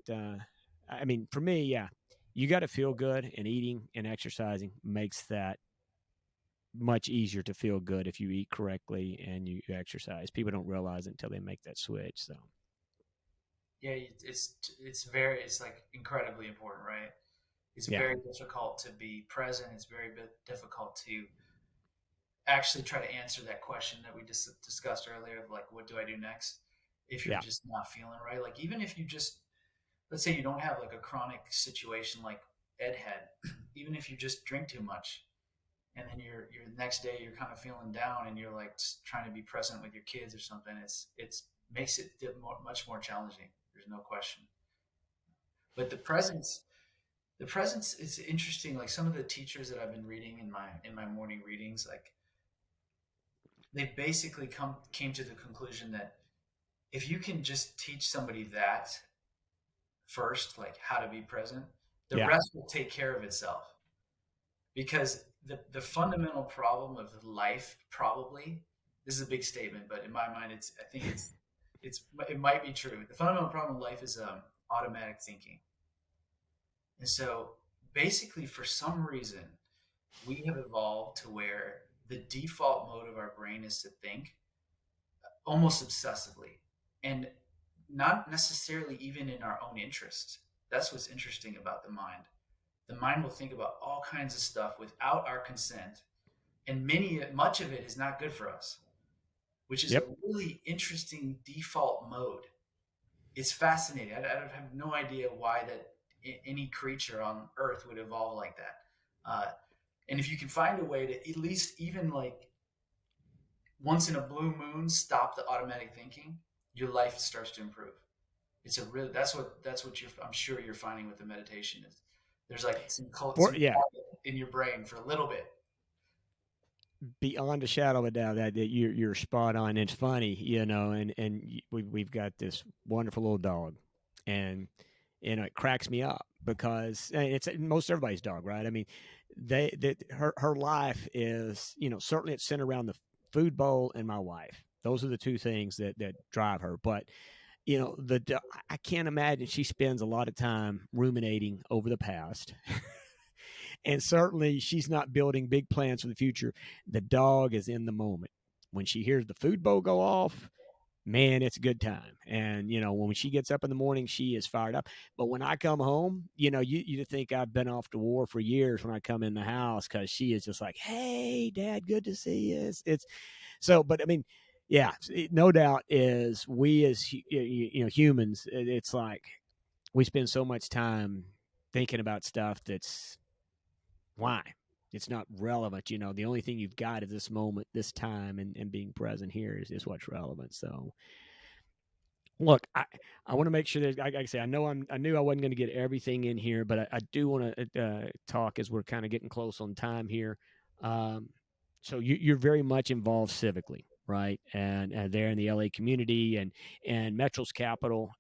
I mean, for me, yeah, you got to feel good, and eating and exercising makes that much easier to feel good if you eat correctly and you exercise. People don't realize it until they make that switch. So Yeah, it's like incredibly important, right? It's yeah, very difficult to be present. It's very difficult to actually try to answer that question that we just discussed earlier of like, what do I do next? If you're yeah, just not feeling right, like even if you just, let's say you don't have like a chronic situation like Ed had, even if you just drink too much, and then you're the next day you're kind of feeling down, and you're like trying to be present with your kids or something, it's makes it much more challenging. There's no question. But the presence is interesting. Like some of the teachers that I've been reading in my morning readings, like they basically came to the conclusion that if you can just teach somebody that first, like how to be present, the yeah. rest will take care of itself. Because the fundamental problem of life, probably, this is a big statement, but in my mind, I think it might be true. The fundamental problem of life is automatic thinking. And so basically, for some reason, we have evolved to where the default mode of our brain is to think almost obsessively, and not necessarily even in our own interest. That's what's interesting about the mind. The mind will think about all kinds of stuff without our consent, and much of it is not good for us, which is a Yep. really interesting default mode. It's fascinating. I have no idea why that any creature on Earth would evolve like that. And if you can find a way to at least even like once in a blue moon stop the automatic thinking, your life starts to improve. It's a really that's what I'm sure you're finding with the meditation is there's like some Yeah, in your brain for a little bit. beyond a shadow of a doubt that you're spot on. It's funny, and we've got this wonderful little dog, and it cracks me up because it's most everybody's dog, right? I mean, her life is, certainly it's centered around the food bowl and my wife. Those are the two things that drive her. But I can't imagine she spends a lot of time ruminating over the past. And certainly she's not building big plans for the future. The dog is in the moment. When she hears the food bowl go off, man, it's a good time. And, when she gets up in the morning, she is fired up. But when I come home, you think I've been off to war for years when I come in the house, because she is just like, hey, Dad, good to see you. It's so, but I mean, yeah, no doubt is we as, humans, it's like, we spend so much time thinking about stuff that's why it's not relevant. The only thing you've got at this moment, this time, and being present here is what's relevant. So look, I want to make sure that, like I say, I knew I wasn't going to get everything in here, but I do want to talk as we're kind of getting close on time here. So you're very much involved civically, right? And there in the LA community and Metro's capital,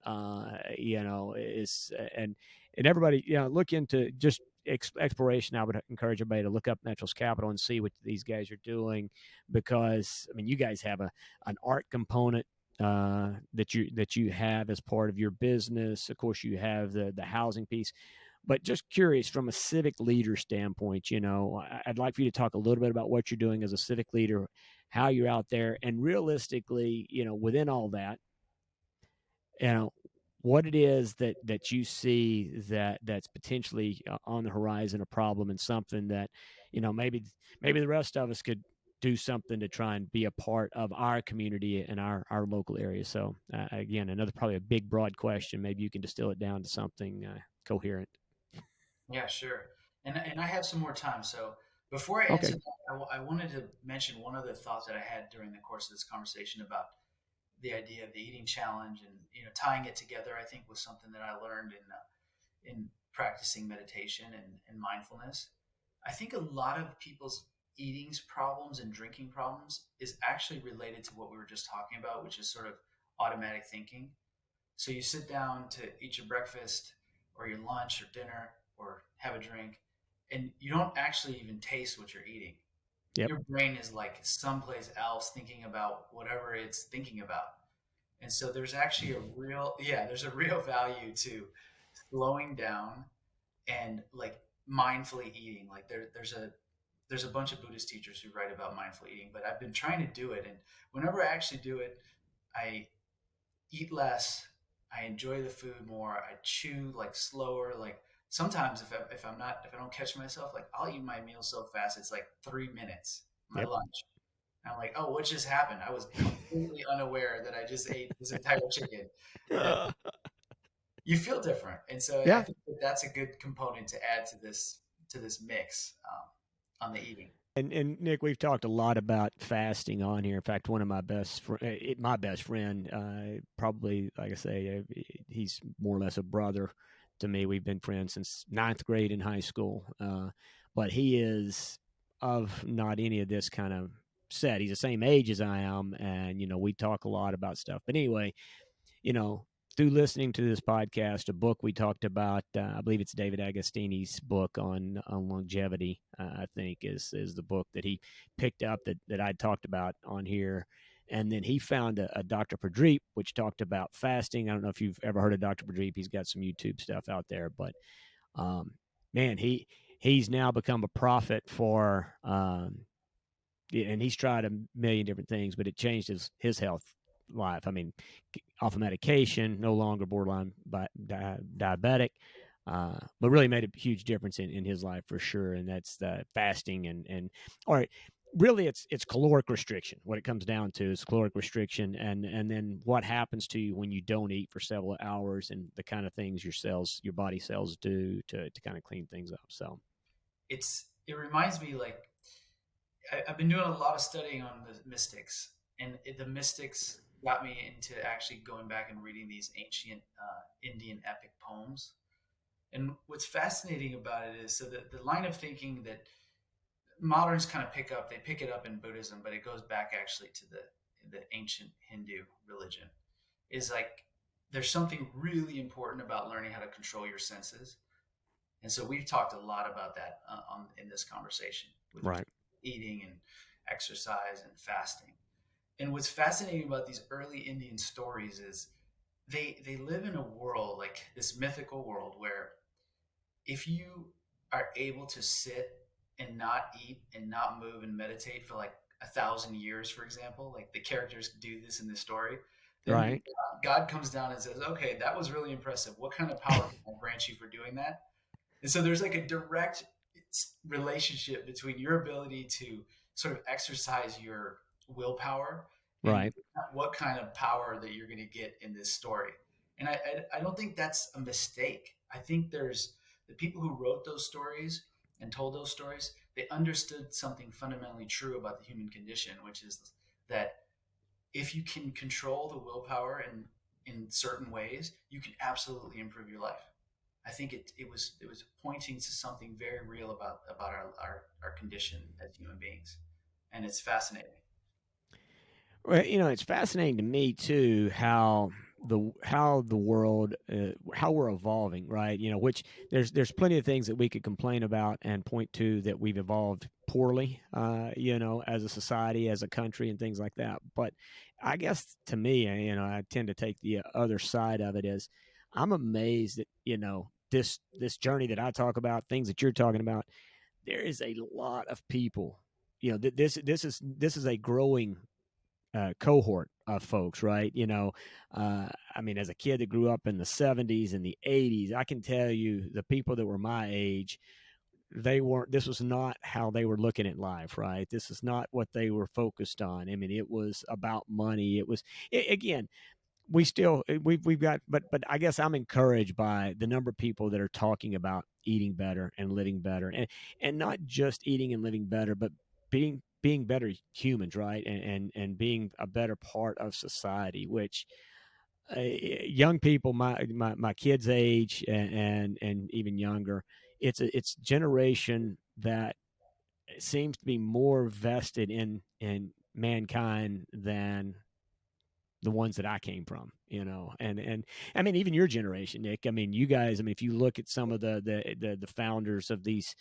is and everybody, look into just exploration. I would encourage everybody to look up Metro's capital and see what these guys are doing, because I mean, you guys have an art component that you have as part of your business. Of course, you have the housing piece, but just curious from a civic leader standpoint, I'd like for you to talk a little bit about what you're doing as a civic leader, how you're out there, and realistically, within all that, what it is that you see that's potentially on the horizon, a problem, and something that, maybe the rest of us could do something to try and be a part of our community and our local area. So again, another probably a big, broad question. Maybe you can distill it down to something coherent. Yeah, sure. And I have some more time. So before I Okay. answer that, I wanted to mention one other thought that I had during the course of this conversation about the idea of the eating challenge, and tying it together. I think was something that I learned in practicing meditation and mindfulness. I think a lot of people's eating problems and drinking problems is actually related to what we were just talking about, which is sort of automatic thinking. So you sit down to eat your breakfast or your lunch or dinner or have a drink, and you don't actually even taste what you're eating. Yep. Your brain is like someplace else thinking about whatever it's thinking about. And so there's actually there's a real value to slowing down and like mindfully eating. Like there's a bunch of Buddhist teachers who write about mindful eating, but I've been trying to do it. And whenever I actually do it, I eat less. I enjoy the food more. I chew like slower. Like sometimes if I don't catch myself, like I'll eat my meal so fast it's like 3 minutes. My Yep. lunch. I'm like, oh, what just happened? I was completely unaware that I just ate this entire chicken. And you feel different, and so I Yeah. think that's a good component to add to this mix on the eating. And Nick, we've talked a lot about fasting on here. In fact, one of my best friend, probably, like I say, he's more or less a brother to me. We've been friends since ninth grade in high school. But he is of not any of this kind of set. He's the same age as I am, and we talk a lot about stuff. But anyway, you know, through listening to this podcast, a book we talked about, I believe it's David Agostini's book on longevity. I think is the book that he picked up that I talked about on here, and then he found a Dr. Pradip, which talked about fasting. I don't know if you've ever heard of Dr. Pradip. He's got some YouTube stuff out there, but man, he's now become a prophet for. And he's tried a million different things, but it changed his health life. I mean, off of medication, no longer borderline diabetic, but really made a huge difference in his life for sure. And that's the fasting and all right. Really, it's caloric restriction. What it comes down to is caloric restriction, and then what happens to you when you don't eat for several hours, and the kind of things your body cells do to kind of clean things up. So It reminds me, like, I've been doing a lot of studying on the mystics, and the mystics got me into actually going back and reading these ancient Indian epic poems. And what's fascinating about it is, so that the line of thinking that moderns kind of they pick it up in Buddhism, but it goes back actually to the ancient Hindu religion, is like there's something really important about learning how to control your senses. And so we've talked a lot about that in this conversation with right, eating and exercise and fasting. And what's fascinating about these early Indian stories is they live in a world, like this mythical world, where if you are able to sit and not eat and not move and meditate for like 1,000 years, for example, like the characters do this in the story, then right, God comes down and says, okay, that was really impressive. What kind of power can I grant you for doing that? And so there's like a direct relationship between your ability to sort of exercise your willpower and right. what kind of power that you're going to get in this story. And I don't think that's a mistake. I think there's the people who wrote those stories and told those stories, they understood something fundamentally true about the human condition, which is that if you can control the willpower in certain ways, you can absolutely improve your life. I think it was pointing to something very real about our condition as human beings, and it's fascinating. Well, it's fascinating to me too how the world how we're evolving, right? Which there's plenty of things that we could complain about and point to that we've evolved poorly, as a society, as a country, and things like that. But I guess to me, I tend to take the other side of it is I'm amazed that this journey that I talk about, things that you're talking about, there is a lot of people. This is a growing cohort of folks, right? I mean, as a kid that grew up in the 70s and the 80s, I can tell you the people that were my age, this was not how they were looking at life, right? This is not what they were focused on. I mean, it was about money. Again, we've got, but I guess I'm encouraged by the number of people that are talking about eating better and living better, and not just eating and living better, but being better humans, right? And being a better part of society, which young people, my kids' age and even younger, it's generation that seems to be more vested in mankind than the ones that I came from, and I mean, even your generation, Nick. I mean, you guys. I mean, if you look at some of the founders of these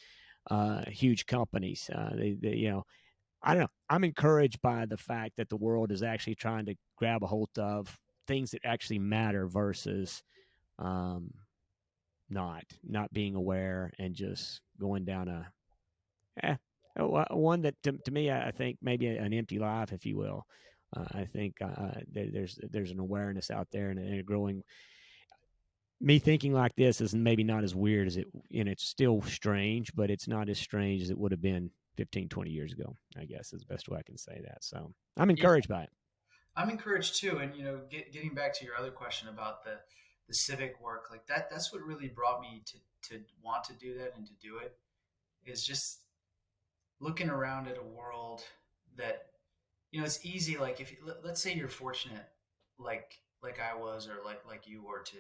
huge companies, I don't know. I'm encouraged by the fact that the world is actually trying to grab a hold of things that actually matter versus um, not being aware and just going down eh, one that to me I think maybe an empty life, if you will. I think there's an awareness out there and a growing. Me thinking like this is maybe not as weird as it, it's still strange, but it's not as strange as it would have been 15, 20 years ago, I guess is the best way I can say that. So I'm Yeah, encouraged by it. I'm encouraged too. And getting back to your other question about the civic work, like that's what really brought me to want to do that and to do it, is just looking around at a world that it's easy. Like if let's say you're fortunate, like I was, or like you were, to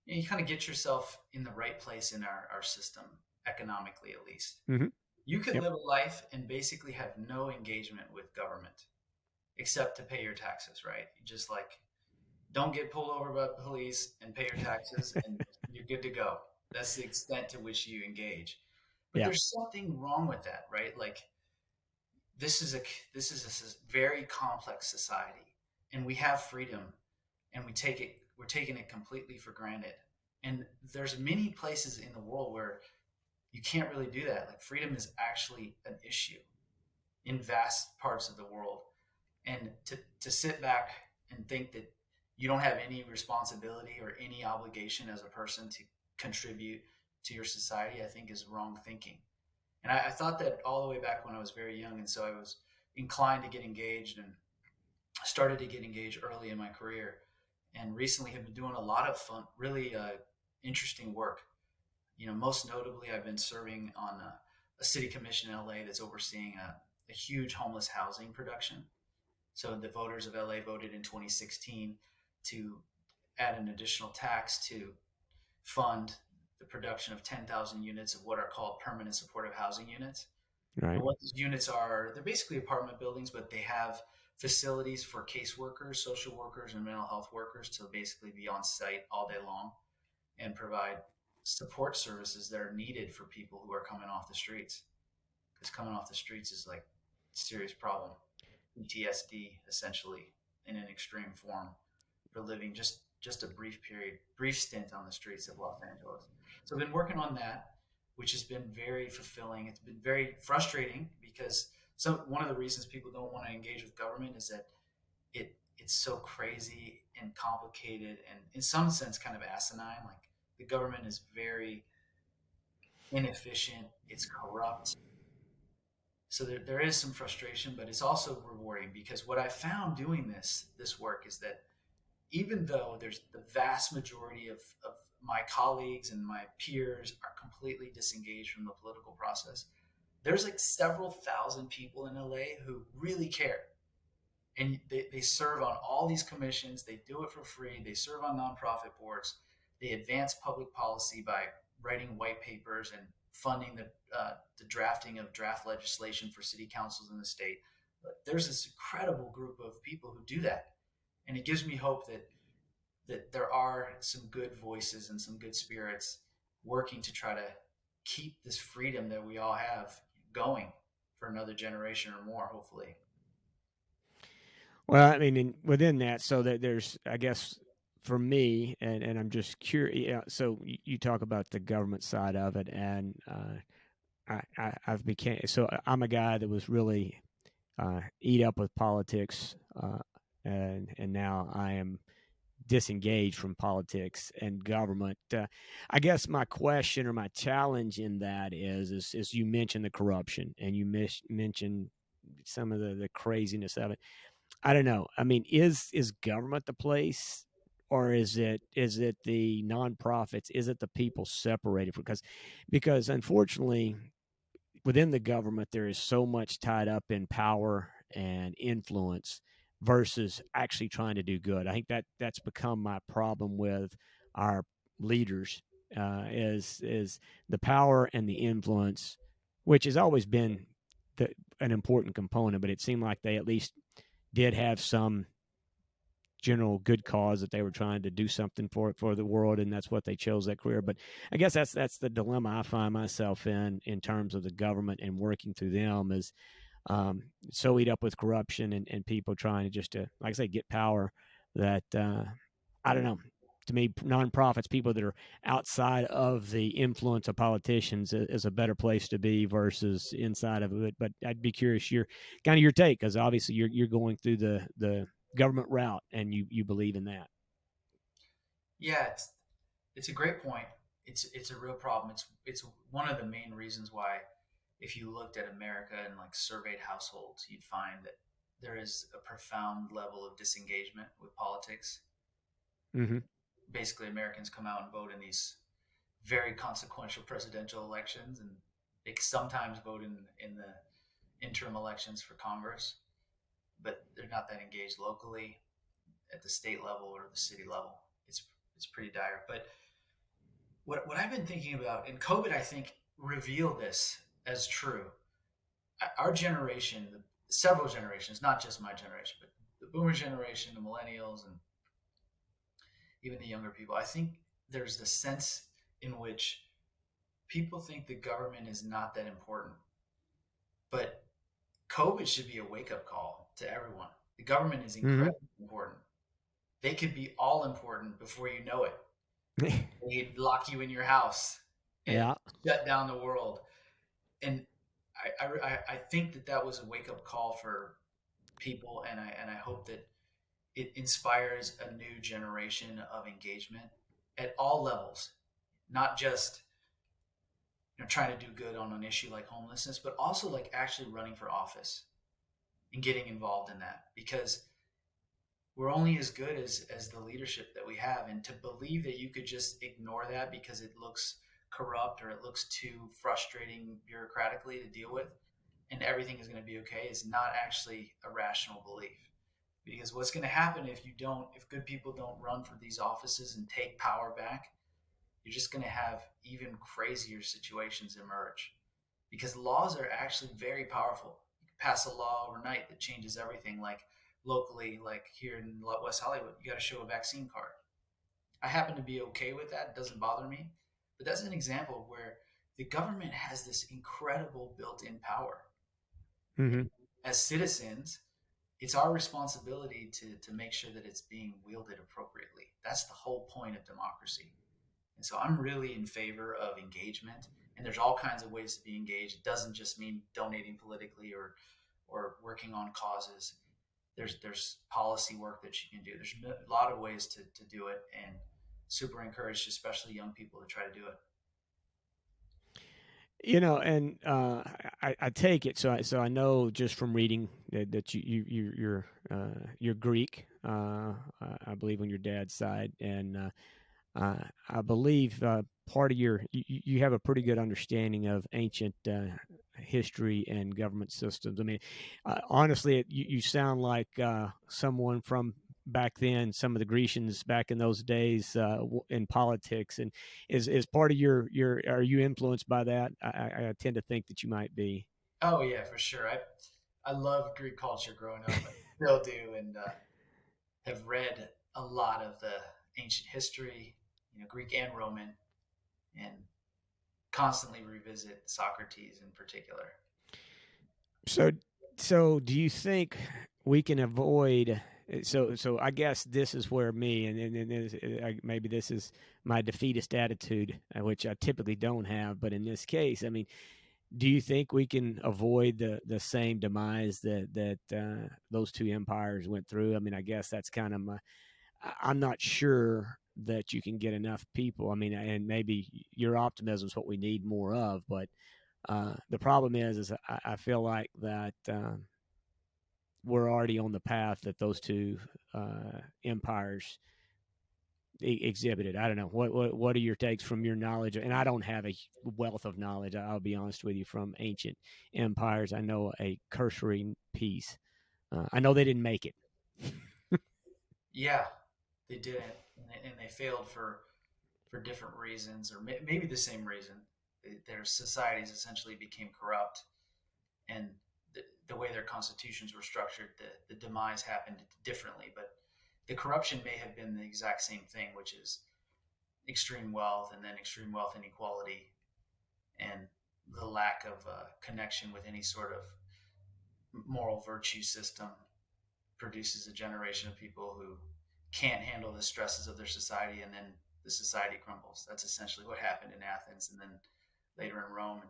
you kind of get yourself in the right place in our system, economically at least. Mm-hmm. You could Yep. live a life and basically have no engagement with government except to pay your taxes, right? You just like don't get pulled over by the police and pay your taxes, and you're good to go. That's the extent to which you engage. But Yeah. there's something wrong with that, right? Like this is a very complex society, and we have freedom, and we're taking it completely for granted. And there's many places in the world where you can't really do that. Like freedom is actually an issue in vast parts of the world. And to sit back and think that you don't have any responsibility or any obligation as a person to contribute to your society, I think is wrong thinking. And I thought that all the way back when I was very young. And so I was inclined to get engaged and started to get engaged early in my career, and recently have been doing a lot of fun, really interesting work. Most notably, I've been serving on a city commission in LA that's overseeing a huge homeless housing production. So the voters of LA voted in 2016 to add an additional tax to fund the production of 10,000 units of what are called permanent supportive housing units. Right. And what these units are, they're basically apartment buildings, but they have facilities for caseworkers, social workers, and mental health workers to basically be on site all day long and provide support services that are needed for people who are coming off the streets. Because coming off the streets is like a serious problem. PTSD, essentially, in an extreme form, for living just a brief stint on the streets of Los Angeles. So I've been working on that, which has been very fulfilling. It's been very frustrating because one of the reasons people don't want to engage with government is that it's so crazy and complicated and in some sense kind of asinine. Like the government is very inefficient, it's corrupt. So there is some frustration, but it's also rewarding because what I found doing this work is that even though there's the vast majority of my colleagues and my peers are completely disengaged from the political process, there's like several thousand people in LA who really care. And they serve on all these commissions. They do it for free. They serve on nonprofit boards. They advance public policy by writing white papers and funding the drafting of draft legislation for city councils in the state. But there's this incredible group of people who do that. And it gives me hope that there are some good voices and some good spirits working to try to keep this freedom that we all have going for another generation or more, hopefully. Well, I mean, within that, so that there's, I guess, for me, and I'm just curious. Yeah, so you talk about the government side of it, and I've became so I'm a guy that was really eat up with politics, and now I am disengaged from politics and government. I guess my question or my challenge in that is you mentioned the corruption and you mentioned some of the craziness of it. I don't know. I mean, is government the place, or is it the nonprofits? Is it the people separated? Because unfortunately, within the government, there is so much tied up in power and influence versus actually trying to do good. I think that's become my problem with our leaders, is the power and the influence, which has always been an important component, but it seemed like they at least did have some general good cause that they were trying to do something for the world, and that's what they chose that career. But I guess that's the dilemma I find myself in terms of the government and working through them, is so eat up with corruption and people trying to just to, like I say, get power, that I don't know. To me, nonprofits, people that are outside of the influence of politicians, is a better place to be versus inside of it. But I'd be curious your take, because obviously you're going through the government route and you believe in that. Yeah, it's a great point. It's a real problem. It's one of the main reasons why, if you looked at America and like surveyed households, you'd find that there is a profound level of disengagement with politics. Mm-hmm. Basically, Americans come out and vote in these very consequential presidential elections, and they sometimes vote in the interim elections for Congress, but they're not that engaged locally at the state level or the city level. It's pretty dire. But what I've been thinking about, and COVID, I think, revealed this as true. Our generation, several generations, not just my generation, but the boomer generation, the millennials, and even the younger people, I think there's the sense in which people think the government is not that important. But COVID should be a wake-up call to everyone. The government is incredibly important. They could be all important before you know it. They'd lock you in your house and shut down the world. And I think that was a wake-up call for people, and I hope that it inspires a new generation of engagement at all levels, not just trying to do good on an issue like homelessness, but also like actually running for office and getting involved in that, because we're only as good as the leadership that we have. And to believe that you could just ignore that because it looks corrupt or it looks too frustrating bureaucratically to deal with and everything is going to be okay is not actually a rational belief. Because what's going to happen if good people don't run for these offices and take power back, you're just going to have even crazier situations emerge, because laws are actually very powerful. You can pass a law overnight that changes everything. Like locally, like here in West Hollywood, you got to show a vaccine card. I happen to be okay with that. It doesn't bother me. But that's an example of where the government has this incredible built-in power. Mm-hmm. As citizens, it's our responsibility to make sure that it's being wielded appropriately. That's the whole point of democracy. And so I'm really in favor of engagement, and there's all kinds of ways to be engaged. It doesn't just mean donating politically or working on causes. There's policy work that you can do. There's a lot of ways to do it, and super encouraged, especially young people, to try to do it. And I take it. So I know just from reading that you're Greek, I believe on your dad's side, and I believe part of you have a pretty good understanding of ancient history and government systems. I mean, honestly, you sound like someone from back then, some of the Grecians back in those days in politics. And is part of your are you influenced by that? I tend to think that you might be. Oh yeah, for sure. I love Greek culture growing up. I still do, and have read a lot of the ancient history, Greek and Roman, and constantly revisit Socrates in particular. So, so do you think we can avoid? So I guess this is where me maybe this is my defeatist attitude, which I typically don't have, but in this case, I mean, do you think we can avoid the same demise that those two empires went through? I mean, I guess that's kind of my. I'm not sure that you can get enough people. I mean, and maybe your optimism is what we need more of, but the problem is I feel like that we're already on the path that those two empires exhibited. I don't know what are your takes from your knowledge, and I don't have a wealth of knowledge. I'll be honest with you from ancient empires. I know a cursory piece. I know they didn't make it. Yeah, they didn't, and they failed for different reasons, or maybe the same reason. Their societies essentially became corrupt, and the way their constitutions were structured, the demise happened differently. But the corruption may have been the exact same thing, which is extreme wealth and then extreme wealth inequality, and the lack of connection with any sort of moral virtue system produces a generation of people who can't handle the stresses of their society, and then the society crumbles. That's essentially what happened in Athens, and then later in Rome.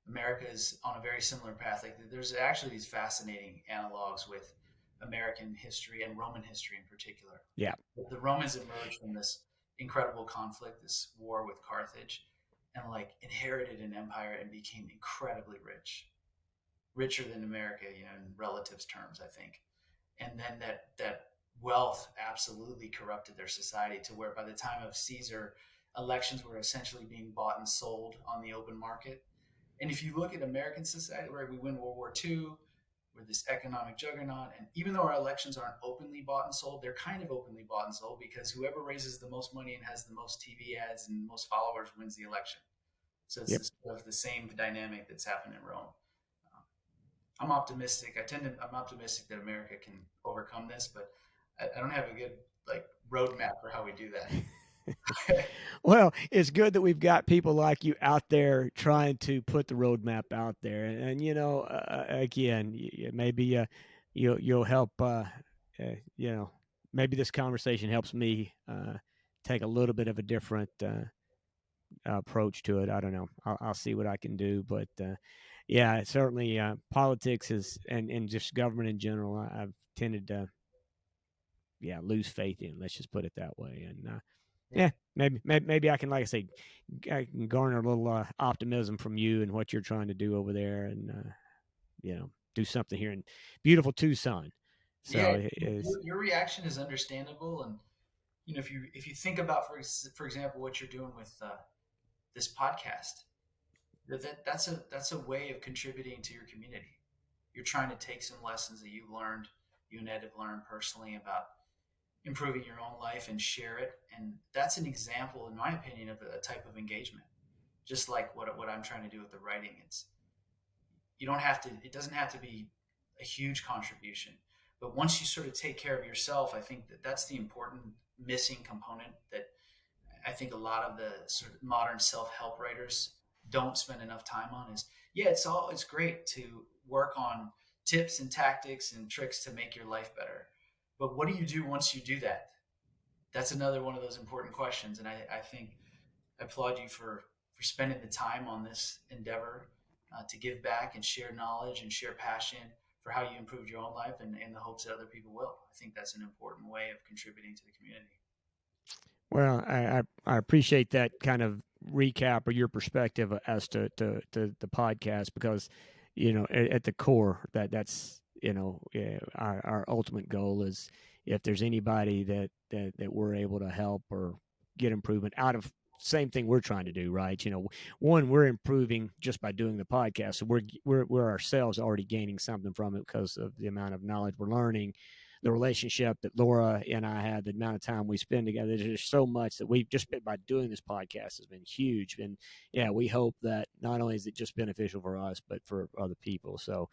America is on a very similar path. Like, there's actually these fascinating analogs with American history and Roman history in particular. Yeah. The Romans emerged from this incredible conflict, this war with Carthage, and like inherited an empire and became incredibly rich, richer than America, in relatives terms, I think. And then that wealth absolutely corrupted their society to where by the time of Caesar, elections were essentially being bought and sold on the open market. And if you look at American society, right, we win World War II, we're this economic juggernaut. And even though our elections aren't openly bought and sold, they're kind of openly bought and sold because whoever raises the most money and has the most TV ads and most followers wins the election. So it's Yep. sort of the same dynamic that's happened in Rome. I'm optimistic. I'm optimistic that America can overcome this, but I don't have a good roadmap for how we do that. Well, it's good that we've got people like you out there trying to put the roadmap out there, and again, maybe you'll help. Maybe this conversation helps me take a little bit of a different approach to it. I don't know. I'll see what I can do, but yeah, certainly politics is and just government in general. I've tended to lose faith in. Let's just put it that way, and. Yeah, maybe I can, like I say, I can garner a little optimism from you and what you're trying to do over there, and do something here in beautiful Tucson. So yeah, your reaction is understandable, and if you think about for example what you're doing with this podcast, that's a way of contributing to your community. You're trying to take some lessons that you and Ed have learned personally about improving your own life and share it. And that's an example, in my opinion, of a type of engagement, just like what I'm trying to do with the writing. It doesn't have to be a huge contribution, but once you sort of take care of yourself, I think that's the important missing component that I think a lot of the sort of modern self-help writers don't spend enough time on. It's great to work on tips and tactics and tricks to make your life better. But what do you do once you do that? That's another one of those important questions. And I think I applaud you for spending the time on this endeavor to give back and share knowledge and share passion for how you improved your own life, and in the hopes that other people will. I think that's an important way of contributing to the community. Well, I appreciate that kind of recap or your perspective as to the podcast, because at the core that's our ultimate goal is, if there's anybody that we're able to help or get improvement out of, same thing we're trying to do, right? One, we're improving just by doing the podcast, so we're ourselves already gaining something from it because of the amount of knowledge we're learning, the relationship that Laura and I have, the amount of time we spend together. There's so much that we've just been, by doing this podcast, has been huge. And yeah, we hope that not only is it just beneficial for us, but for other people. So,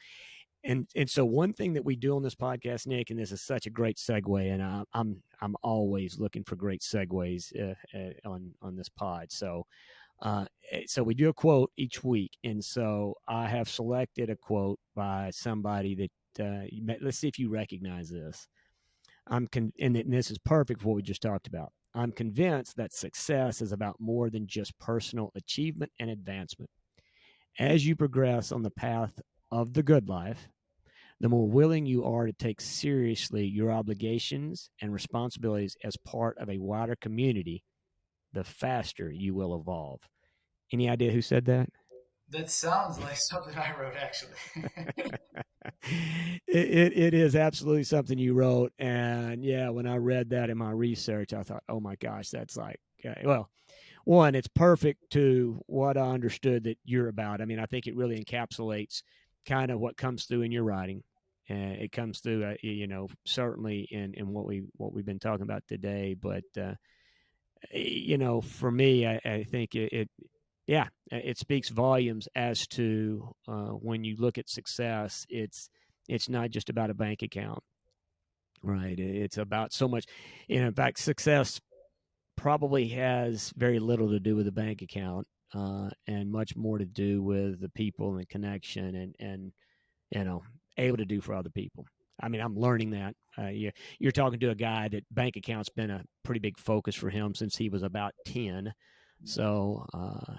and so one thing that we do on this podcast, Nick, and this is such a great segue, and I'm always looking for great segues on this pod. So so we do a quote each week, and so I have selected a quote by somebody that let's see if you recognize this. And this is perfect for what we just talked about. I'm convinced that success is about more than just personal achievement and advancement. As you progress on the path of the good life, the more willing you are to take seriously your obligations and responsibilities as part of a wider community, the faster you will evolve. Any idea who said that? That sounds like something I wrote, actually. It is absolutely something you wrote. And yeah, when I read that in my research, I thought, oh my gosh, that's like, well, one, it's perfect to what I understood that you're about. I mean, I think it really encapsulates kind of what comes through in your writing. And it comes through, certainly in what we've been talking about today. But, for me, I think it speaks volumes as to when you look at success, it's not just about a bank account, right? It's about so much. In fact, success probably has very little to do with the bank account, and much more to do with the people and connection and able to do for other people. I mean, I'm learning that. You're talking to a guy that bank account's been a pretty big focus for him since he was about 10. So, I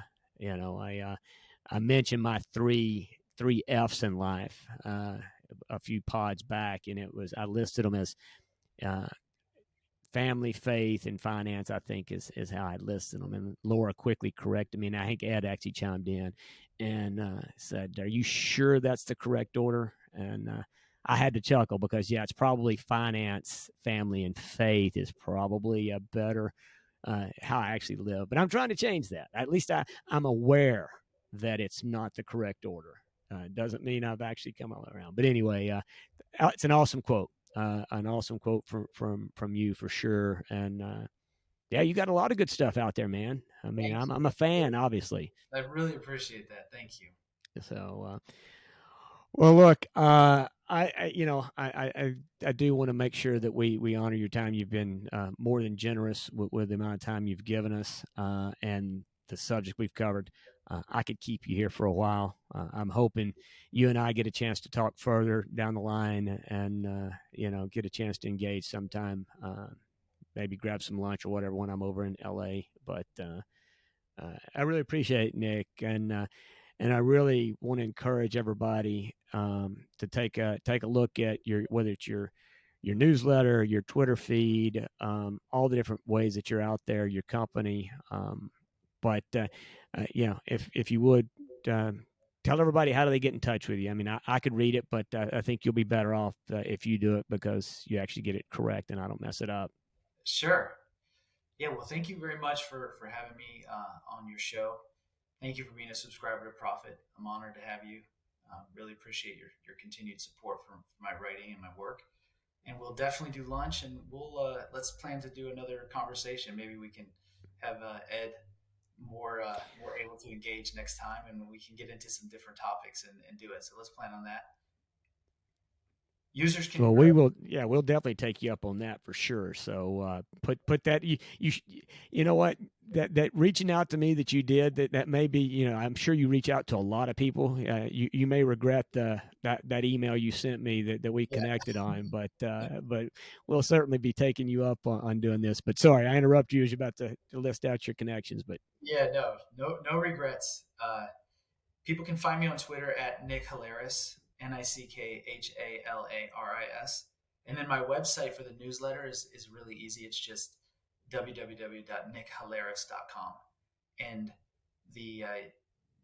mentioned my three F's in life a few pods back, and I listed them as family, faith, and finance. I think is how I listed them. And Laura quickly corrected me, and I think Ed actually chimed in and said, "Are you sure that's the correct order?" And I had to chuckle because it's probably finance, family, and faith is probably a better how I actually live. But I'm trying to change that. At least I'm aware that it's not the correct order. Doesn't mean I've actually come all around. But anyway, it's an awesome quote. From you for sure. And you got a lot of good stuff out there, man. I mean, I'm a fan, obviously. I really appreciate that. Thank you. So, well, look, I do want to make sure that we honor your time. You've been more than generous with the amount of time you've given us and the subject we've covered. I could keep you here for a while. I'm hoping you and I get a chance to talk further down the line and, get a chance to engage sometime, maybe grab some lunch or whatever when I'm over in LA. But I really appreciate it, Nick. And I really want to encourage everybody to take a look at whether it's your newsletter, your Twitter feed, all the different ways that you're out there, your company. But if you would tell everybody, how do they get in touch with you? I mean, I could read it, but I think you'll be better off if you do it because you actually get it correct and I don't mess it up. Sure. Yeah. Well, thank you very much for having me on your show. Thank you for being a subscriber to Profit. I'm honored to have you. Really appreciate your continued support for my writing and my work. And we'll definitely do lunch, and let's plan to do another conversation. Maybe we can have Ed more able to engage next time, and we can get into some different topics and do it. So let's plan on that. Users can. Well, we will. Yeah, we'll definitely take you up on that for sure. So put that. You know what, that reaching out to me that you did, that may be, I'm sure you reach out to a lot of people. You may regret that email you sent me that we connected on, but we'll certainly be taking you up on doing this. But sorry, I interrupt you as you're about to list out your connections. But no regrets. People can find me on Twitter at Nick Halaris. NickHalaris. And then my website for the newsletter is really easy. It's just www.nickhalaris.com. And the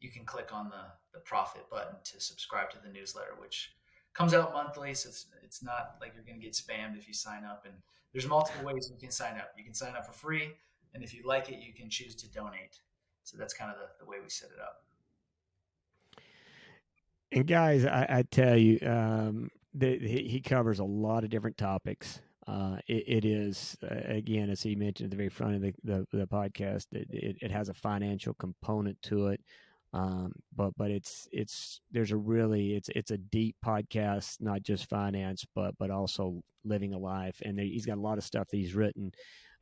you can click on the profit button to subscribe to the newsletter, which comes out monthly. So it's not like you're going to get spammed if you sign up. And there's multiple ways you can sign up. You can sign up for free, and if you like it, you can choose to donate. So that's kind of the way we set it up. And guys, I tell you, he covers a lot of different topics. It is again, as he mentioned at the very front of the podcast, it has a financial component to it. But it's there's a really it's a deep podcast, not just finance, but also living a life. And he's got a lot of stuff that he's written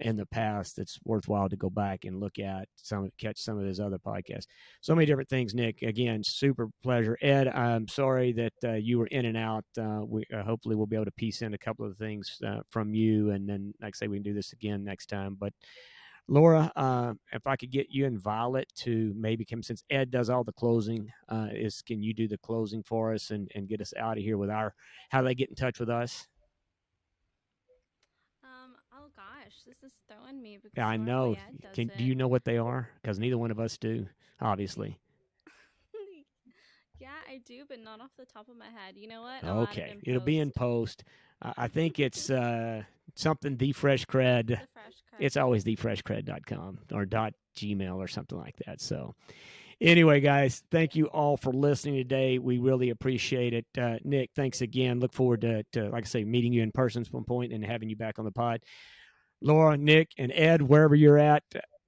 in the past that's worthwhile to go back and look at, catch some of his other podcasts. So many different things, Nick. Again, super pleasure. Ed, I'm sorry that you were in and out. We hopefully we'll be able to piece in a couple of things from you, and then, like I say, we can do this again next time. But Laura, if I could get you and Violet to maybe come, since Ed does all the closing, can you do the closing for us and get us out of here with how they get in touch with us? Oh gosh, this is throwing me because I know. Do you know what they are? Because neither one of us do, obviously. Yeah, I do, but not off the top of my head. You know what? Okay, it'll be in post. I think it's something the Fresh CrEd. The Fresh CrEd. It's always thefreshcred.com or .gmail or something like that. So anyway, guys, thank you all for listening today. We really appreciate it. Nick, thanks again. Look forward to, like I say, meeting you in person at some point and having you back on the pod. Laura, Nick, and Ed, wherever you're at,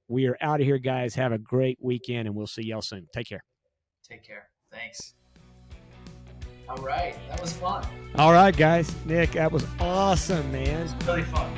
we are out of here, guys. Have a great weekend, and we'll see y'all soon. Take care. Take care. Thanks. All right. That was fun. All right, guys. Nick, that was awesome, man. It was really fun.